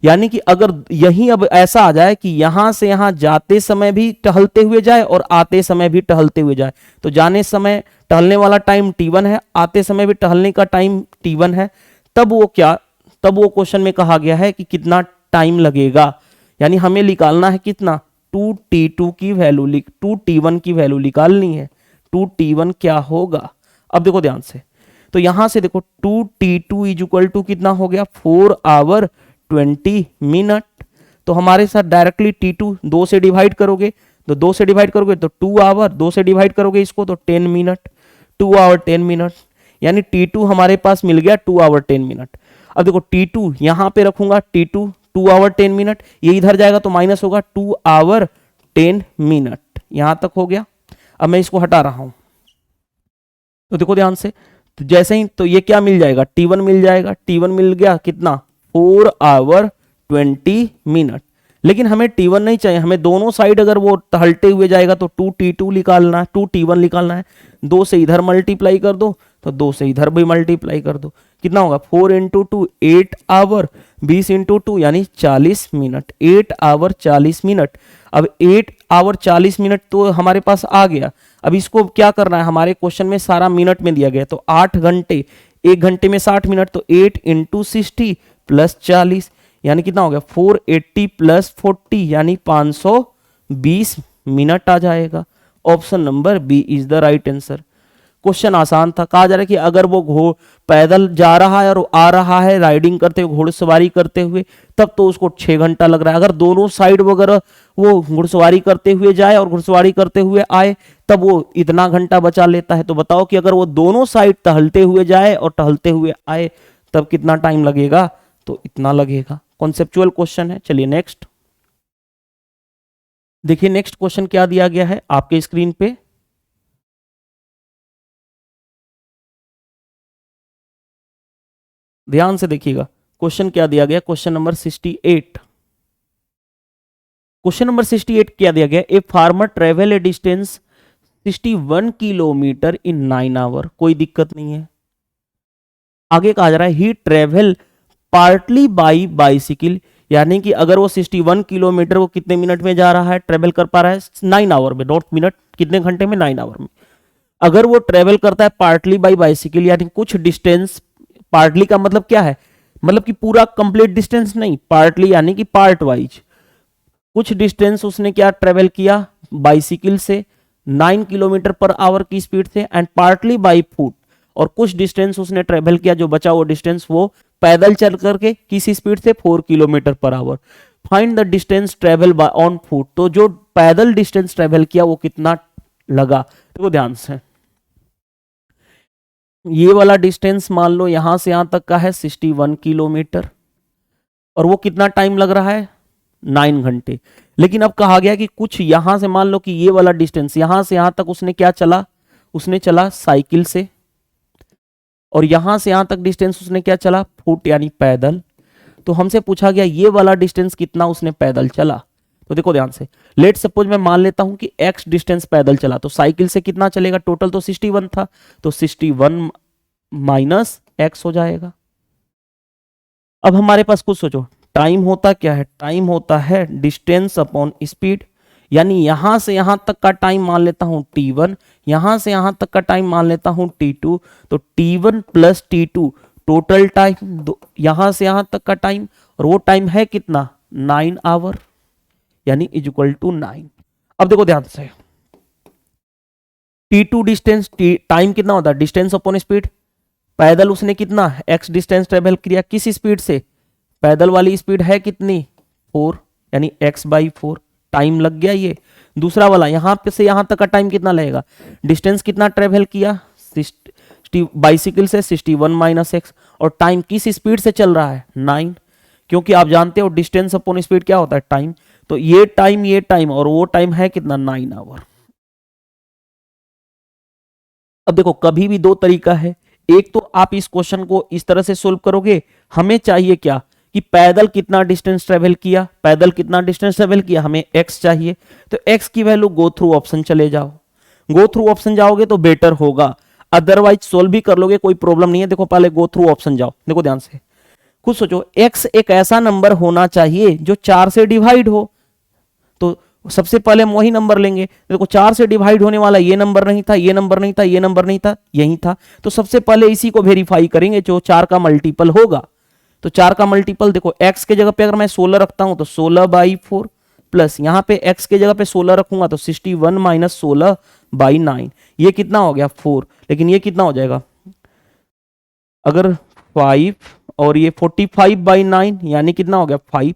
यानी कि अगर यही अब ऐसा आ जाए कि यहां से यहां जाते समय भी टहलते हुए जाए और आते समय भी टहलते हुए जाए, तो जाने समय टहलने वाला टाइम T1 है, आते समय भी टहलने का टाइम T1 है, तब वो क्वेश्चन में कहा गया है कि कितना टाइम लगेगा, यानी हमें निकालना है कितना, 2T2 की वैल्यू 2T1 की वैल्यू निकालनी है। 2T1 क्या होगा, अब देखो ध्यान से, तो यहां से देखो 2T2 इज इक्वल टू कितना हो गया, 4 आवर 20 मिनट। तो हमारे साथ डायरेक्टली T2 2 से डिवाइड करोगे, तो 2 से डिवाइड करोगे तो 2 आवर, 2 से डिवाइड करोगे इसको तो 10 मिनट, 2 आवर 10 मिनट, यानी T2 हमारे पास मिल गया 2 आवर 10 मिनट। अब देखो T2 यहां पे रखूंगा, T2 2 आवर 10 मिनट, ये इधर जाएगा तो माइनस होगा 2 आवर 10 मिनट। यहां तक हो गया। अब मैं इसको हटा रहा हूं, तो देखो ध्यान से, तो जैसे ही, तो ये क्या मिल जाएगा, T1 मिल जाएगा। T1 मिल गया कितना, 4 आवर 20 मिनट। लेकिन हमें T1 नहीं चाहिए, हमें दोनों साइड अगर वो टहलते हुए जाएगा तो 2T2 निकालना है, 2T1 निकालना है। 2 से इधर मल्टीप्लाई कर दो तो 2 से इधर भी मल्टीप्लाई कर दो, कितना होगा, 4 इंटू 2 8 आवर, 20 इंटू 2 यानी 40 मिनट, 8 आवर 40 मिनट। अब 8 आवर 40 मिनट तो हमारे पास आ गया। अब इसको क्या करना है, हमारे क्वेश्चन में सारा मिनट में दिया गया, तो 8 घंटे, 1 घंटे में 60 मिनट, तो 8 इंटू 60 प्लस 40 यानी कितना हो गया, 480 प्लस 40 यानी 520 मिनट आ जाएगा। Option number B is the right answer. Question आसान था, कहा जा रहा है कि अगर वो पैदल जा रहा है और आ रहा है राइडिंग करते हुए, घुड़सवारी करते हुए, तब तो उसको 6 घंटा लग रहा है। अगर दोनों साइड वगैरह वो घुड़सवारी करते हुए जाए और घुड़सवारी करते हुए आए, तब वो इतना घंटा बचा लेता है। तो बताओ कि अगर वो दोनों साइड टहलते हुए जाए और टहलते हुए आए, तब कितना टाइम लगेगा, तो इतना लगेगा। कॉन्सेप्चुअल क्वेश्चन है। चलिए नेक्स्ट देखिए, नेक्स्ट क्वेश्चन क्या दिया गया है आपके स्क्रीन पे। ध्यान से देखिएगा, क्वेश्चन क्या दिया गया, क्वेश्चन नंबर 68। क्वेश्चन नंबर 68 क्या दिया गया, a farmer travel a distance 61 kilometre in 9 hour, कोई दिक्कत नहीं है। आगे कहा जा रहा है he travel partly by bicycle, यानी कि अगर वो 61 किलोमीटर वो कितने मिनट में जा रहा है, ट्रेवल कर पा रहा है 9 आवर में, नॉट मिनट, कितने घंटे में, 9 आवर में। अगर वो ट्रेवल करता है पार्टली बाई बाइसिकल, यानी कुछ डिस्टेंस, पार्टली का मतलब क्या है, मतलब कि पूरा कंप्लीट डिस्टेंस नहीं, पार्टली यानी कि पार्ट वाइज, कुछ डिस्टेंस उसने क्या ट्रेवल किया बाइसिकल से 9 किलोमीटर पर आवर की स्पीड से, एंड पार्टली बाई फुट, और कुछ डिस्टेंस उसने ट्रेवल किया, जो बचा वो डिस्टेंस वो पैदल चल करके किस स्पीड से, 4 kilometre per our. Find the distance travel by on foot, तो जो पैदल डिस्टेंस ट्रेवल किया वो कितना लगा। देखो ध्यान से, ये वाला डिस्टेंस मान लो यहां से यहां तक का है 61 किलोमीटर, और वो कितना टाइम लग रहा है 9 घंटे। लेकिन अब कहा गया कि कुछ यहां से मान लो कि ये वाला डिस्टेंस यहां से यहां तक उसने क्या चला, उसने चला साइकिल से, और यहां से यहां तक डिस्टेंस उसने क्या चला, फुट यानी पैदल। तो हमसे पूछा गया ये वाला डिस्टेंस कितना उसने पैदल चला। तो देखो ध्यान से, लेट सपोज मैं मान लेता हूं कि x डिस्टेंस पैदल चला, तो साइकिल से कितना चलेगा, टोटल तो 61 था, तो 61 माइनस x हो जाएगा। अब हमारे पास कुछ सोचो, टाइम होता क्या है, टाइम होता है डिस्टेंस अपॉन स्पीड, यानी यहां से यहां तक का टाइम मान लेता हूं t1, यहां से यहां तक का टाइम मान लेता हूं t2, तो t1 plus t2 total time, यहां से यहां तक का टाइम, और वो टाइम है कितना 9 आवर, यानी इज इक्वल टू 9। अब देखो ध्यान से, t2 डिस्टेंस, टाइम कितना होता है डिस्टेंस अपॉन स्पीड, पैदल उसने कितना x डिस्टेंस ट्रेवल किया, किस स्पीड से, पैदल वाली स्पीड है कितनी 4, यानी x/4 टाइम लग गया ये। दूसरा वाला यहां पे से यहां तक का टाइम कितना लगेगा, डिस्टेंस कितना ट्रेवल किया बाइसिकल से 61 माइनस x, और टाइम किस स्पीड से चल रहा है 9, क्योंकि आप जानते हो डिस्टेंस अपॉन स्पीड क्या होता है टाइम, तो ये टाइम और वो टाइम है कितना 9 आवर। अब देखो कभी भी दो तरीका है, एक तो आप इस क्वेश्चन को इस तरह से सोल्व करोगे, हमें चाहिए क्या कि पैदल कितना डिस्टेंस ट्रेवल किया, पैदल कितना डिस्टेंस ट्रेवल किया, हमें x चाहिए, तो x की वैल्यू गो थ्रू ऑप्शन चले जाओ, गो थ्रू ऑप्शन जाओगे तो बेटर होगा, अदरवाइज सोल्व भी कर लोगे कोई प्रॉब्लम नहीं है। देखो पहले गो थ्रू ऑप्शन जाओ, देखो ध्यान से, खुद सोचो x एक ऐसा नंबर होना चाहिए जो 4 से डिवाइड हो, तो सबसे पहले हम वही नंबर लेंगे। देखो 4 से डिवाइड होने वाला ये नंबर नहीं था, ये नंबर नहीं था, ये नंबर नहीं था, यही था, तो सबसे पहले इसी को वेरीफाई करेंगे जो 4 का मल्टीपल होगा। तो 4 का मल्टीपल देखो x के जगह पे अगर मैं 16 रखता हूं तो 16/4, प्लस यहां पे x के जगह पे 16 रखूंगा तो 61 माइनस 16/9, ये कितना हो गया 4, लेकिन ये कितना हो जाएगा अगर 5, और ये 45/9 यानी कितना हो गया 5,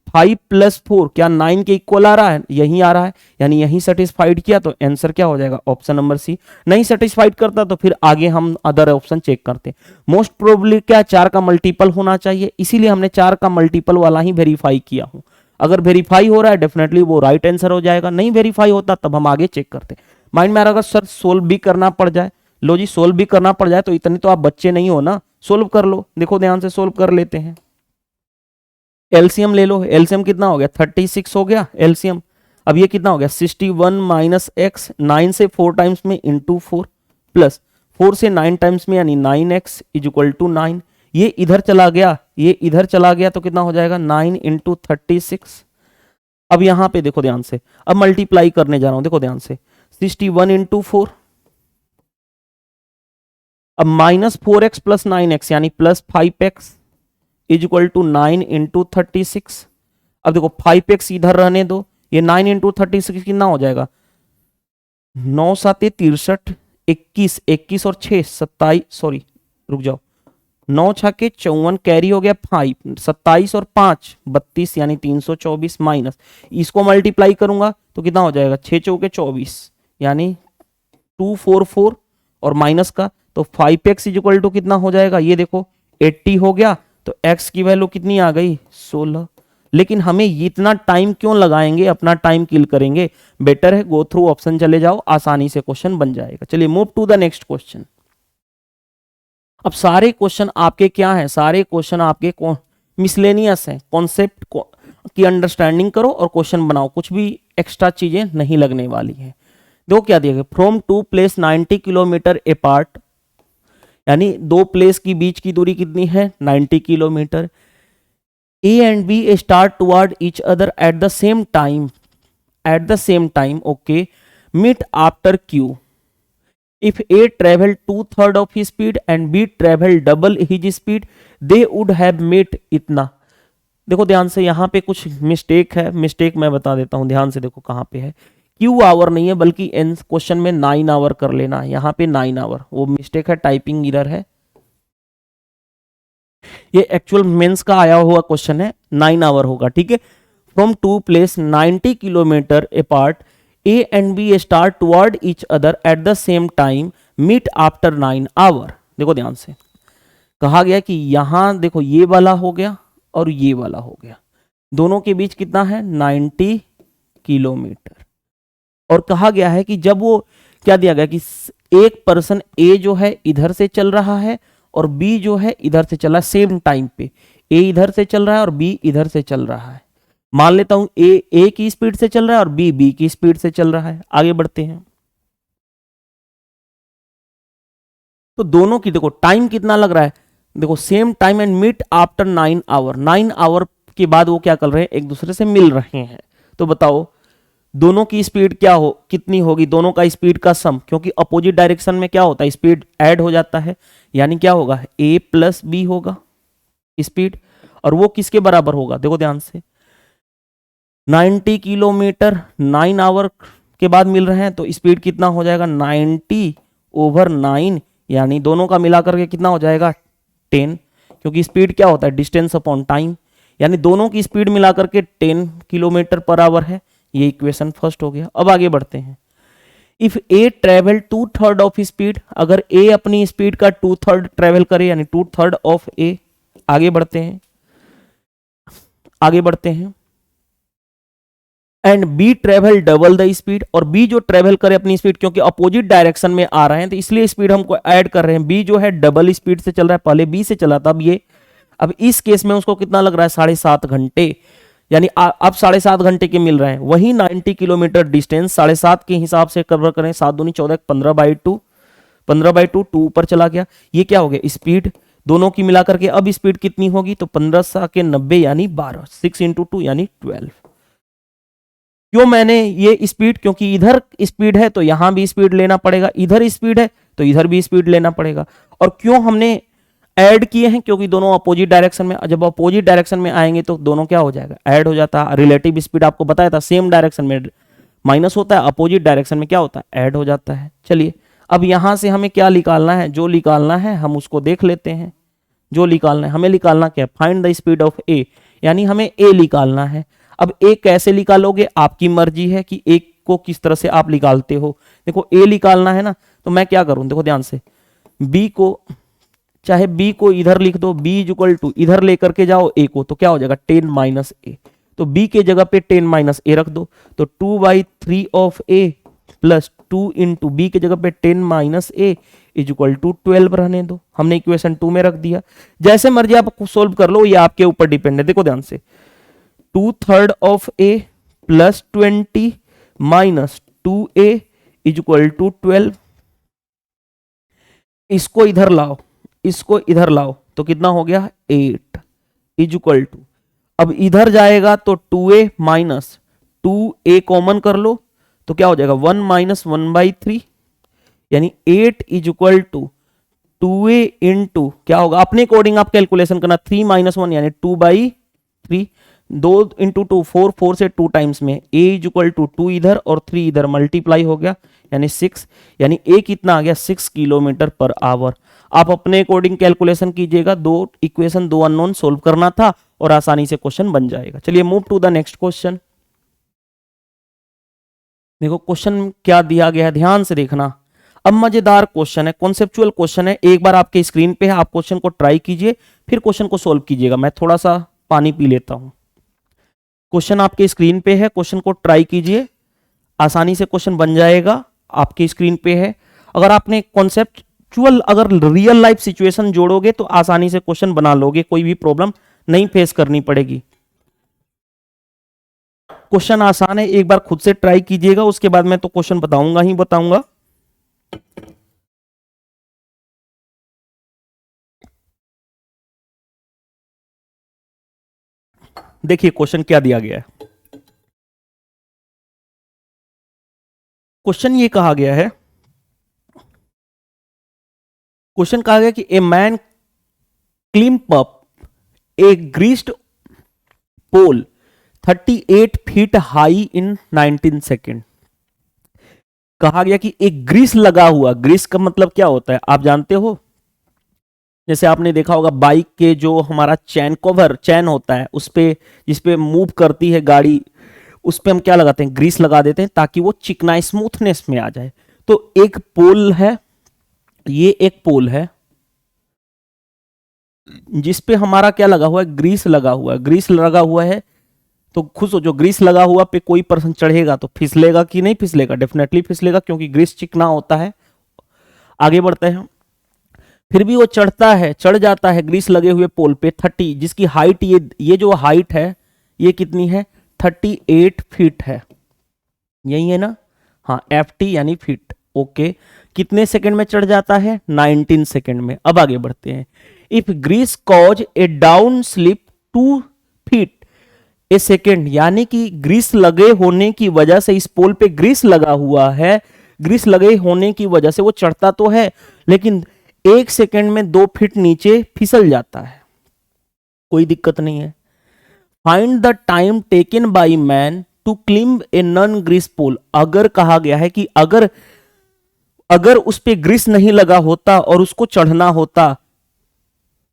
5 प्लस 4 क्या 9 के इक्वल आ रहा है, यही आ रहा है, यानी यही सेटिस्फाइड किया, तो आंसर क्या हो जाएगा ऑप्शन नंबर सी। नहीं सेटिस्फाइड करता तो फिर आगे हम अदर ऑप्शन चेक करते। मोस्ट प्रोबेबली क्या 4 का मल्टीपल होना चाहिए, इसीलिए हमने 4 का मल्टीपल वाला ही वेरीफाई किया हूं। अगर वेरीफाई हो रहा है डेफिनेटली वो राइट आंसर हो जाएगा, नहीं वेरीफाई होता तब हम आगे चेक करते। माइंड में अगर सर सोल्व भी करना पड़ जाए, लो जी सोल्व भी करना पड़ जाए, तो इतने तो आप बच्चे नहीं हो ना, सोल्व कर लो, देखो ध्यान से सोल्व कर लेते हैं। एलसीएम ले लो, एलसीएम कितना हो गया 36 हो गया एलसीएम। अब ये कितना हो गया 61 माइनस एक्स, 9 से 4 टाइम्स में इंटू 4, प्लस 4 से 9 टाइम्स में यानी 9x इज इक्वल टू 9, ये इधर चला गया, ये इधर चला गया, तो कितना हो जाएगा 9 इंटू 36। अब यहां पे देखो ध्यान से, अब मल्टीप्लाई करने जा रहा हूं, देखो ध्यान से 61 इंटू 4, अब माइनस 4x प्लस 9x यानी plus 5x is equal to 9 into 36। अब देखो 5x इधर रहने दो, ये 9 इंटू 36 कितना हो जाएगा 9 7 63, 21, 21 और 6 27, सॉरी रुक जाओ, 9 6 के 54 कैरी हो गया 5, 27 और 5 32 यानी 324 माइनस, इसको मल्टीप्लाई करूंगा तो कितना हो जाएगा 6 चौके 24 यानी 244, और माइनस का तो 5x इज इक्वल टू कितना हो जाएगा, ये देखो 80 हो गया, तो x की वैल्यू कितनी आ गई 16। लेकिन हमें इतना टाइम क्यों लगाएंगे, अपना टाइम किल करेंगे, बेटर है गो थ्रू ऑप्शन चले जाओ, आसानी से क्वेश्चन बन जाएगा। चलिए move to the next question. अब सारे क्वेश्चन आपके क्या हैं, सारे क्वेश्चन आपके मिसलेनियस हैं, कॉन्सेप्ट की अंडरस्टैंडिंग करो और क्वेश्चन बनाओ, कुछ भी एक्स्ट्रा चीजें नहीं लगने वाली हैं। देखो क्या दिया गया, from two place 90 kilometre apart, यानी दो प्लेस की बीच की दूरी कितनी है 90 kilometre. A and B start toward each other at the same time, okay, meet after Q. If A traveled 2/3 of his speed and B traveled double his speed, they would have met इतना। देखो ध्यान से, यहाँ पे कुछ mistake है, mistake मैं बता देता हूँ, ध्यान से देखो कहाँ पे है, Q आवर नहीं है बल्कि क्वेश्चन में 9 आवर कर लेना, यहाँ पे 9 आवर, वो मिस्टेक है, टाइपिंग एरर है, ये एक्चुअल मेंस का आया हुआ क्वेश्चन है, 9 आवर होगा, ठीक है। From two place 90 kilometre apart, A and B start toward each other at the same time, meet after 9 hour. देखो ध्यान से, कहा गया कि यहां देखो ये वाला हो गया और ये वाला हो गया, दोनों के बीच कितना है 90 किलोमीटर। और कहा गया है कि जब वो क्या दिया गया कि एक पर्सन ए जो है इधर से चल रहा है और बी जो है इधर से चल रहा है सेम टाइम पे, ए इधर से चल रहा है और बी इधर से चल रहा है। मान लेता हूं ए की स्पीड से चल रहा है और बी की स्पीड से चल रहा है। आगे बढ़ते हैं, तो दोनों की देखो टाइम कितना लग रहा है, देखो same time and meet after 9 hour, 9 hour के बाद वो क्या कर रहे हैं, एक दूसरे से मिल रहे हैं। तो बताओ दोनों की स्पीड क्या हो, कितनी होगी, दोनों का स्पीड का सम, क्योंकि अपोजिट डायरेक्शन में क्या होता है स्पीड ऐड हो जाता है, यानी क्या होगा ए प्लस बी होगा स्पीड, और वो किसके बराबर होगा, देखो ध्यान से 90 किलोमीटर 9 आवर के बाद मिल रहे हैं, तो स्पीड कितना हो जाएगा 90/9, यानी दोनों का मिलाकर के कितना हो जाएगा 10, क्योंकि स्पीड क्या होता है डिस्टेंस अपॉन टाइम, यानी दोनों की स्पीड मिलाकर के 10 किलोमीटर पर आवर है। ये इक्वेशन फर्स्ट हो गया। अब आगे बढ़ते हैं, if A travel 2/3 of speed, अगर ए अपनी स्पीड का 2/3 ट्रेवल करे यानी 2/3 ऑफ ए। आगे बढ़ते हैं, आगे बढ़ते हैं, and B travel double the speed, और बी जो ट्रेवल करे अपनी स्पीड, क्योंकि अपोजिट डायरेक्शन में आ रहे हैं तो इसलिए स्पीड हमको ऐड कर रहे हैं, बी जो है डबल स्पीड से चल रहा है, पहले बी से चला था अब ये, अब इस केस में उसको कितना लग रहा है 7.5 घंटे, यानी अब 7.5 घंटे के मिल रहे हैं। वही 90 किलोमीटर डिस्टेंस 7.5 के हिसाब से कवर करें, 7 दूनी 14, 15/2, 15/2 2 ऊपर चला गया, ये क्या हो गया स्पीड, दोनों की मिलाकर के अब स्पीड कितनी होगी, तो 15 के 90 यानी 12, 6 × 2 यानी 12। क्यों मैंने ये स्पीड, क्योंकि इधर स्पीड है तो यहां भी स्पीड लेना पड़ेगा, इधर स्पीड है तो इधर भी स्पीड लेना पड़ेगा। और क्यों हमने ऐड किए हैं, क्योंकि दोनों अपोजिट डायरेक्शन में, जब अपोजिट डायरेक्शन में आएंगे तो दोनों क्या हो जाएगा ऐड हो जाता है। रिलेटिव स्पीड आपको बताया था, सेम डायरेक्शन में माइनस होता है, अपोजिट डायरेक्शन में क्या होता है ऐड हो जाता है। चलिए अब यहां से हमें क्या निकालना है, जो निकालना है हम उसको देख लेते हैं। जो निकालना है हमें, निकालना क्या, फाइंड द स्पीड ऑफ ए, यानी हमें ए निकालना है। अब ए कैसे निकालोगे आपकी मर्जी है कि ए को किस तरह से आप निकालते हो। देखो ए निकालना है ना, तो मैं क्या करूं, देखो ध्यान से, बी को चाहे बी को इधर लिख दो, b = इधर लेकर के जाओ a को, तो क्या हो जाएगा 10 - a, तो b के जगह पे 10 - a रख दो, तो 2/3 ऑफ a प्लस 2 × b के जगह पे 10 - a = 12 रहने दो। हमने इक्वेशन 2 में रख दिया, जैसे मर्जी आप सोल्व कर लो, ये आपके ऊपर डिपेंड है। देखो ध्यान से 2/3 of a plus 20 minus 2a = 12, इसको इधर लाओ, इसको इधर लाओ, तो कितना हो गया 8 = अब इधर जाएगा तो 2a माइनस 2a कॉमन कर लो, तो क्या हो जाएगा 1 - 1/3, यानी 8 = 2a इंटू क्या होगा, अपने अकॉर्डिंग आप कैलकुलेशन करना, 3 - 1 यानी 2/3, 2 × 2 4, 4 से 2 टाइम्स में a = 2 इधर और 3 इधर मल्टीप्लाई हो गया यानी 6, यानी a कितना आ गया 6 किलोमीटर पर आवर। आप अपने अकॉर्डिंग कैलकुलेशन कीजिएगा, दो इक्वेशन 2 अननोन सोल्व करना था और आसानी से क्वेश्चन बन जाएगा। चलिए move to the next question. देखो क्वेश्चन क्या दिया गया है, ध्यान से देखना। अब मजेदार क्वेश्चन है, कॉन्सेप्चुअल क्वेश्चन है, एक बार आपके स्क्रीन पे है, आप क्वेश्चन को ट्राई कीजिए फिर क्वेश्चन को सोल्व कीजिएगा। मैं थोड़ा सा पानी पी लेता हूं। क्वेश्चन आपके स्क्रीन पे है, क्वेश्चन को ट्राई कीजिए, आसानी से क्वेश्चन बन जाएगा, आपके स्क्रीन पे है। अगर आपने कॉन्सेप्चुअल अगर रियल लाइफ सिचुएशन जोड़ोगे तो आसानी से क्वेश्चन बना लोगे, कोई भी प्रॉब्लम नहीं फेस करनी पड़ेगी। क्वेश्चन आसान है, एक बार खुद से ट्राई कीजिएगा, उसके बाद मैं तो क्वेश्चन बताऊंगा ही बताऊंगा। देखिए क्वेश्चन क्या दिया गया है। क्वेश्चन ये कहा गया है, क्वेश्चन कहा गया कि a man climb up a greased pole 38 feet high in 19 second. कहा गया कि एक ग्रीस लगा हुआ, ग्रीस का मतलब क्या होता है आप जानते हो, जैसे आपने देखा होगा बाइक के जो हमारा चैन कवर चैन होता है उस पे, जिस पे मूव करती है गाड़ी, उस पे हम क्या लगाते हैं ग्रीस लगा देते हैं ताकि वो चिकना स्मूथनेस में आ जाए। तो एक पोल है, ये एक पोल है, जिस पे हमारा क्या लगा हुआ है, ग्रीस लगा हुआ है, ग्रीस लगा हुआ है। तो खुद सोचो, ग्रीस लगा हुआ पे कोई पर्सन चढ़ेगा तो फिसलेगा कि नहीं फिसलेगा? डेफिनेटली फिसलेगा, क्योंकि ग्रीस चिकना होता है। आगे बढ़ते हैं। फिर भी वो चढ़ता है, चढ़ जाता है ग्रीस लगे हुए पोल पे 30, जिसकी हाइट ये जो हाइट है ये कितनी है? 38 फीट है। यही है ना? हाँ, FT यानी फीट। ओके, कितने सेकंड में चढ़ जाता है? 19 सेकंड में। अब आगे बढ़ते हैं। If grease cause a down slip 2 feet a second, यानी कि ग्रीस लगे होने की वजह से, इस पोल पे ग्रीस लगा हुआ है, ग्रीस लगे होने की वजह से वो चढ़ता तो है, लेकिन 1 सेकेंड में 2 फीट नीचे फिसल जाता है। कोई दिक्कत नहीं है। Find the time taken by man to climb a non grease pole. अगर कहा गया है कि अगर उस पे ग्रीस नहीं लगा होता और उसको चढ़ना होता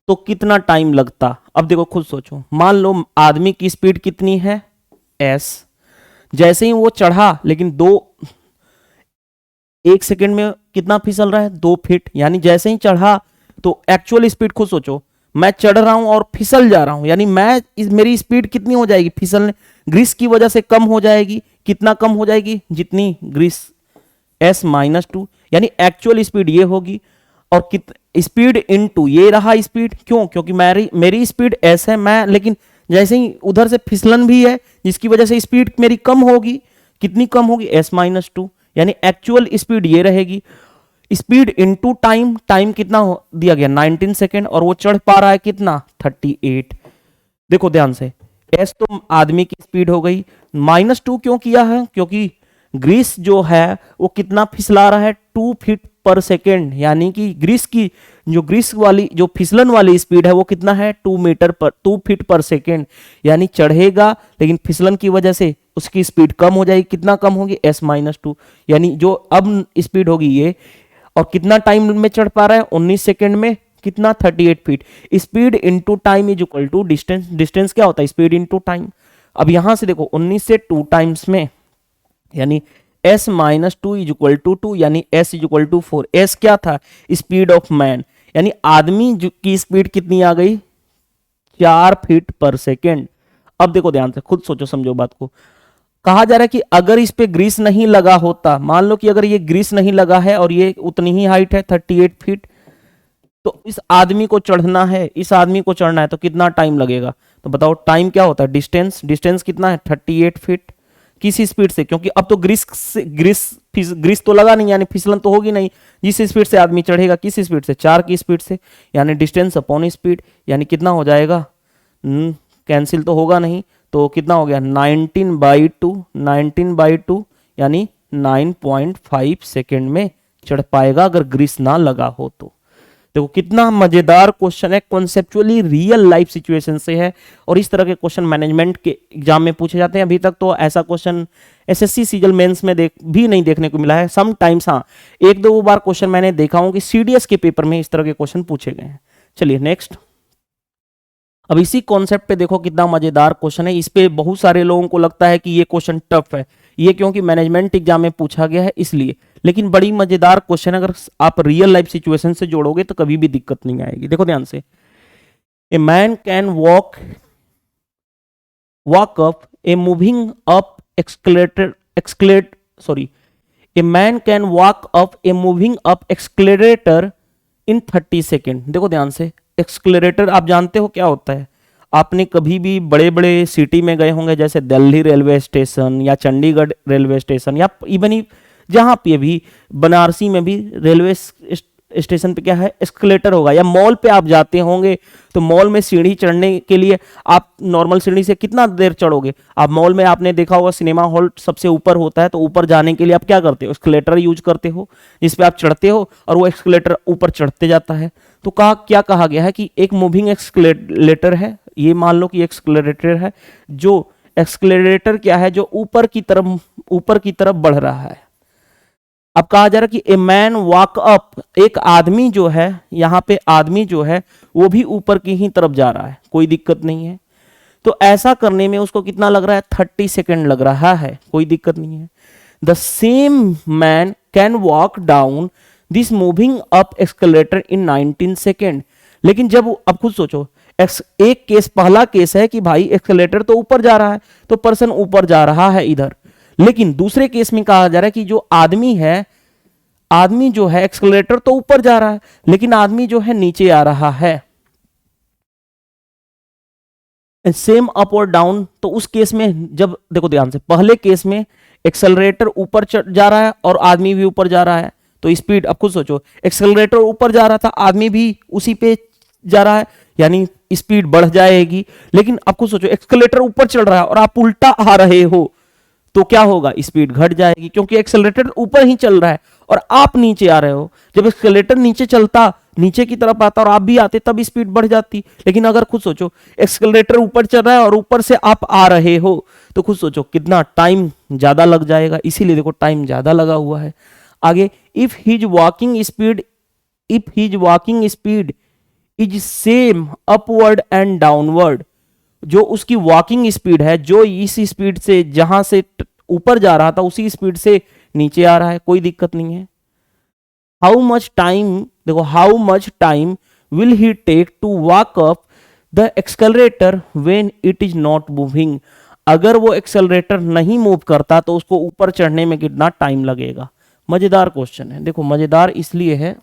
तो कितना टाइम लगता? अब देखो, खुद सोचो। मान लो आदमी की स्पीड कितनी है? s। जैसे ही वो चढ़ा, लेकिन 1 सेकेंड में कितना फिसल रहा है? 2 फीट। यानी जैसे ही चढ़ा तो एक्चुअल स्पीड खुद सोचो, मैं चढ़ रहा हूं और फिसल जा रहा हूं, यानी मेरी स्पीड कितनी हो जाएगी फिसलने? ग्रीस की वजह से कम हो जाएगी। कितना कम हो जाएगी? जितनी ग्रीस, s-2, यानी एक्चुअल स्पीड ये होगी। और स्पीड इनटू ये रहा स्पीड। क्यों? क्योंकि मेरी स्पीड s है, मैं लेकिन जैसे ही उधर से फिसलन भी है, जिसकी वजह से स्पीड मेरी कम होगी। कितनी कम होगी? s-2, यानी एक्चुअल स्पीड ये रहेगी। स्पीड इनटू टाइम, टाइम कितना दिया गया? 19 सेकेंड, और वो चढ़ पा रहा है कितना? 38। देखो ध्यान से, s तो आदमी की स्पीड हो गई, -2 क्यों किया है? क्योंकि ग्रीस जो है वो कितना फिसला रहा है? 2 फीट पर सेकेंड, यानी कि ग्रीस वाली जो फिसलन वाली स्पीड है वो कितना है? 2 फीट पर सेकेंड। यानी चढ़ेगा, लेकिन फिसलन की वजह से उसकी स्पीड कम हो जाएगी। कितना कम होगी? s-2, यानी जो अब स्पीड होगी ये। और कितना टाइम में चढ़ पा रहा है? 19 सेकेंड में। कितना? 38 feet. Speed into time is equal to distance. Distance क्या होता है? Speed into time. अब यहां से देखो, 19 से 2 टाइम्स में, यानी s-2 इज इक्वल टू 2, यानी s is equal to 4। s क्या था? स्पीड ऑफ मैन, यानी आदमी की स्पीड कितनी आ गई? 4 फीट पर सेकेंड। अब देखो ध्यान से, खुद सोचो, समझो बात को। कहा जा रहा है कि अगर इस पे ग्रीस नहीं लगा होता, मान लो कि अगर ये ग्रीस नहीं लगा है और ये उतनी ही हाइट है 38 फीट, तो इस आदमी को चढ़ना है, इस आदमी को चढ़ना है तो कितना टाइम लगेगा? तो बताओ, टाइम क्या होता है? डिस्टेंस। डिस्टेंस कितना है? 38 फीट। किस स्पीड से? क्योंकि अब तो ग्रीस तो लगा नहीं, यानी फिसलन तो होगी नहीं। जिस स्पीड से आदमी चढ़ेगा, किस स्पीड से? 4 की स्पीड से। यानी डिस्टेंस अपॉन स्पीड, यानी कितना हो जाएगा? कैंसिल तो होगा नहीं, तो कितना हो गया? 19/2, यानी 9.5 सेकेंड में चढ़ पाएगा अगर ग्रीस ना लगा हो तो। देखो कितना मजेदार क्वेश्चन है, कॉन्सेप्चुअली रियल लाइफ सिचुएशन से है, और इस तरह के क्वेश्चन मैनेजमेंट के एग्जाम में पूछे जाते हैं। अभी तक तो ऐसा क्वेश्चन एसएससी सीजल मेंस में भी नहीं देखने को मिला है। सम टाइम्स हाँ, 1-2 बार क्वेश्चन मैंने देखा हूं कि सीडीएस के पेपर में इस तरह के क्वेश्चन पूछे गए हैं। चलिए नेक्स्ट। अब इसी कॉन्सेप्ट पे देखो कितना मजेदार क्वेश्चन है। इस पे बहुत सारे लोगों को लगता है कि ये क्वेश्चन टफ है, ये क्योंकि मैनेजमेंट एग्जाम में पूछा गया है इसलिए, लेकिन बड़ी मजेदार क्वेश्चन। अगर आप रियल लाइफ सिचुएशन से जोड़ोगे तो कभी भी दिक्कत नहीं आएगी। देखो ध्यान से, a man can walk up a moving up a man can walk up a moving up escalator in 30 second. देखो ध्यान से, एक्सक्लेरेटर आप जानते हो क्या होता है? आपने कभी भी बड़े बड़े सिटी में गए होंगे, जैसे दिल्ली रेलवे स्टेशन या चंडीगढ़ रेलवे स्टेशन, या इवन जहां पे भी बनारसी में भी रेलवे स्टेशन पे क्या है? एस्केलेटर होगा। या मॉल पे आप जाते होंगे तो मॉल में सीढ़ी चढ़ने के लिए आप नॉर्मल सीढ़ी से कितना देर चढ़ोगे? आप मॉल में आपने देखा होगा, सिनेमा हॉल सबसे ऊपर होता है, तो ऊपर जाने के लिए आप क्या करते हो? एस्केलेटर यूज करते हो, जिस पे आप चढ़ते हो और वो एस्केलेटर ऊपर चढ़ते जाता है। तो क्या कहा गया है कि एक मूविंग एक्सक्लेरेटर है, ये मान लो कि एक्सक्लेरेटर है, जो एक्सक्लेरेटर क्या है? जो ऊपर की तरफ बढ़ रहा है। अब कहा जा रहा है कि ए मैन वॉक अप, एक आदमी जो है, यहां पे आदमी जो है वो भी ऊपर की ही तरफ जा रहा है, कोई दिक्कत नहीं है। तो ऐसा करने में उसको कितना लग रहा है? 30 सेकेंड लग रहा है, कोई दिक्कत नहीं है। The same man can walk down this moving up escalator in 19 second. लेकिन जब अब खुद सोचो, एक केस, पहला केस है कि भाई एक्सेलरेटर तो ऊपर जा रहा है, तो पर्सन ऊपर जा रहा है इधर, लेकिन दूसरे केस में कहा जा रहा है कि जो आदमी है, आदमी जो है एक्सेलरेटर तो ऊपर जा रहा है, लेकिन आदमी जो है नीचे आ रहा है, सेम अप और डाउन। तो उस केस में जब देखो ध्यान से, पहले केस में एक्सेलरेटर ऊपर जा रहा है और आदमी भी ऊपर जा रहा है, तो स्पीड, अब खुद सोचो, एक्सेलरेटर ऊपर जा रहा था, आदमी भी उसी पे जा रहा है, यानी स्पीड बढ़ जाएगी। लेकिन अब खुद सोचो, एक्सेलरेटर ऊपर चल रहा है और आप उल्टा आ रहे हो, तो क्या होगा, स्पीड घट जाएगी, क्योंकि एक्सेलरेटर ऊपर ही चल रहा है और आप नीचे आ रहे हो। जब एक्सेलरेटर नीचे चलता, नीचे की तरफ आता और आप भी आते, तब स्पीड बढ़ जाती। लेकिन अगर खुद सोचो, एक्सेलरेटर ऊपर चल रहा है और ऊपर से आप आ रहे हो, तो खुद सोचो कितना टाइम ज्यादा लग जाएगा, इसीलिए देखो टाइम ज्यादा लगा हुआ है। आगे, if his walking speed is same upward and downward, जो उसकी वॉकिंग स्पीड है, जो इस स्पीड से जहां से ऊपर जा रहा था उसी स्पीड से नीचे आ रहा है, कोई दिक्कत नहीं है। हाउ मच टाइम, देखो how much time will he take to walk up the accelerator when it is not moving, अगर वो एक्सेलरेटर नहीं मूव करता तो उसको ऊपर चढ़ने में कितना टाइम लगेगा। मजेदार क्वेश्चन है, देखो मजेदार इसलिए है,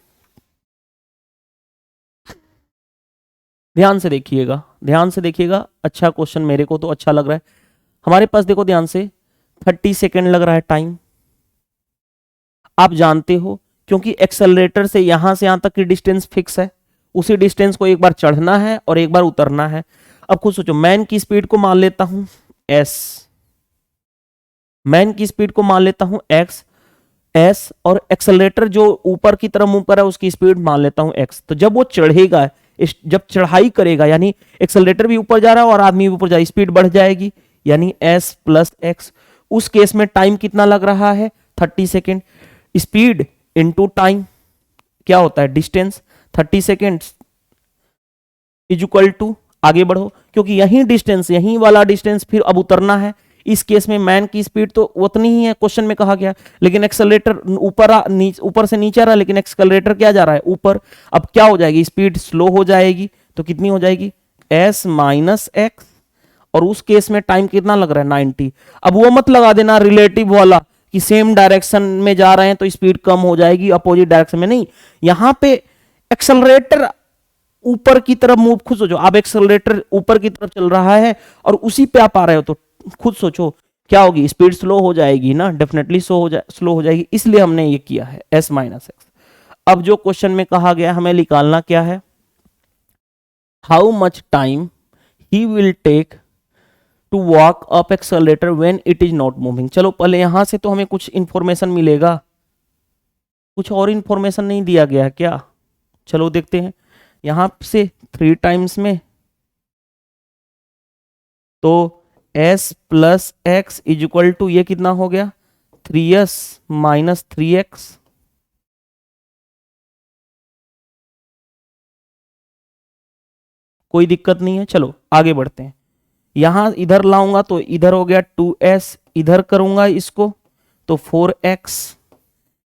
ध्यान से देखिएगा, ध्यान से देखिएगा, अच्छा क्वेश्चन, मेरे को तो अच्छा लग रहा है। हमारे पास देखो ध्यान से 30 सेकेंड लग रहा है टाइम, आप जानते हो, क्योंकि एक्सेलरेटर से यहां तक की डिस्टेंस फिक्स है, उसी डिस्टेंस को एक बार चढ़ना है और एक बार उतरना है। अब खुद सोचो, मैन की स्पीड को मान लेता हूं s, मैन की स्पीड को मान लेता हूं x, s, और एक्सेलरेटर जो ऊपर की तरफ मूव कर रहा है उसकी स्पीड मान लेता हूं x। तो जब वो चढ़ेगा, जब चढ़ाई करेगा, यानी एक्सेलरेटर भी ऊपर जा रहा है और आदमी भी ऊपर जा रहा है, स्पीड बढ़ जाएगी, यानी s प्लस x। उस केस में टाइम कितना लग रहा है, 30 सेकेंड। स्पीड इनटू टाइम क्या होता है, distance, 30 second is equal to, आगे बढ़ो, क्योंकि यही डिस्टेंस, यही वाला डिस्टेंस फिर अब उतरना है। इस केस में मैन की स्पीड तो उतनी ही है, क्वेश्चन में कहा गया, लेकिन एक्सेलरेटर ऊपर से नीचे आ रहा है, लेकिन एक्सेलरेटर क्या जा रहा है, ऊपर। अब क्या हो जाएगी, स्पीड स्लो हो जाएगी, तो कितनी हो जाएगी, s माइनस एक्स, और उस केस में टाइम कितना लग रहा है, 90। अब वो मत लगा देना रिलेटिव वाला कि सेम डायरेक्शन में जा रहे हैं तो स्पीड कम हो जाएगी, अपोजिट डायरेक्शन में नहीं, यहां पे एक्सेलरेटर ऊपर की तरफ मूव, खुद सोचो, आप एक्सेलरेटर ऊपर की तरफ चल रहा है और उसी पे आप आ रहे हो, तो खुद सोचो क्या होगी, स्पीड स्लो हो जाएगी ना, डेफिनेटली स्लो हो जाएगी, इसलिए हमने ये किया है s माइनस एक्स। अब जो क्वेश्चन में कहा गया हमें निकालना क्या है, how much time he will take to walk up accelerator when it is not moving. चलो पहले यहां से तो हमें कुछ इंफॉर्मेशन मिलेगा, कुछ और इंफॉर्मेशन नहीं दिया गया है क्या, चलो देखते हैं। यहां से 3 टाइम्स में, तो s plus x is equal to, ये कितना हो गया, 3s माइनस 3x, कोई दिक्कत नहीं है। चलो आगे बढ़ते हैं, यहां इधर लाऊंगा तो इधर हो गया 2s, इधर करूंगा इसको तो 4x,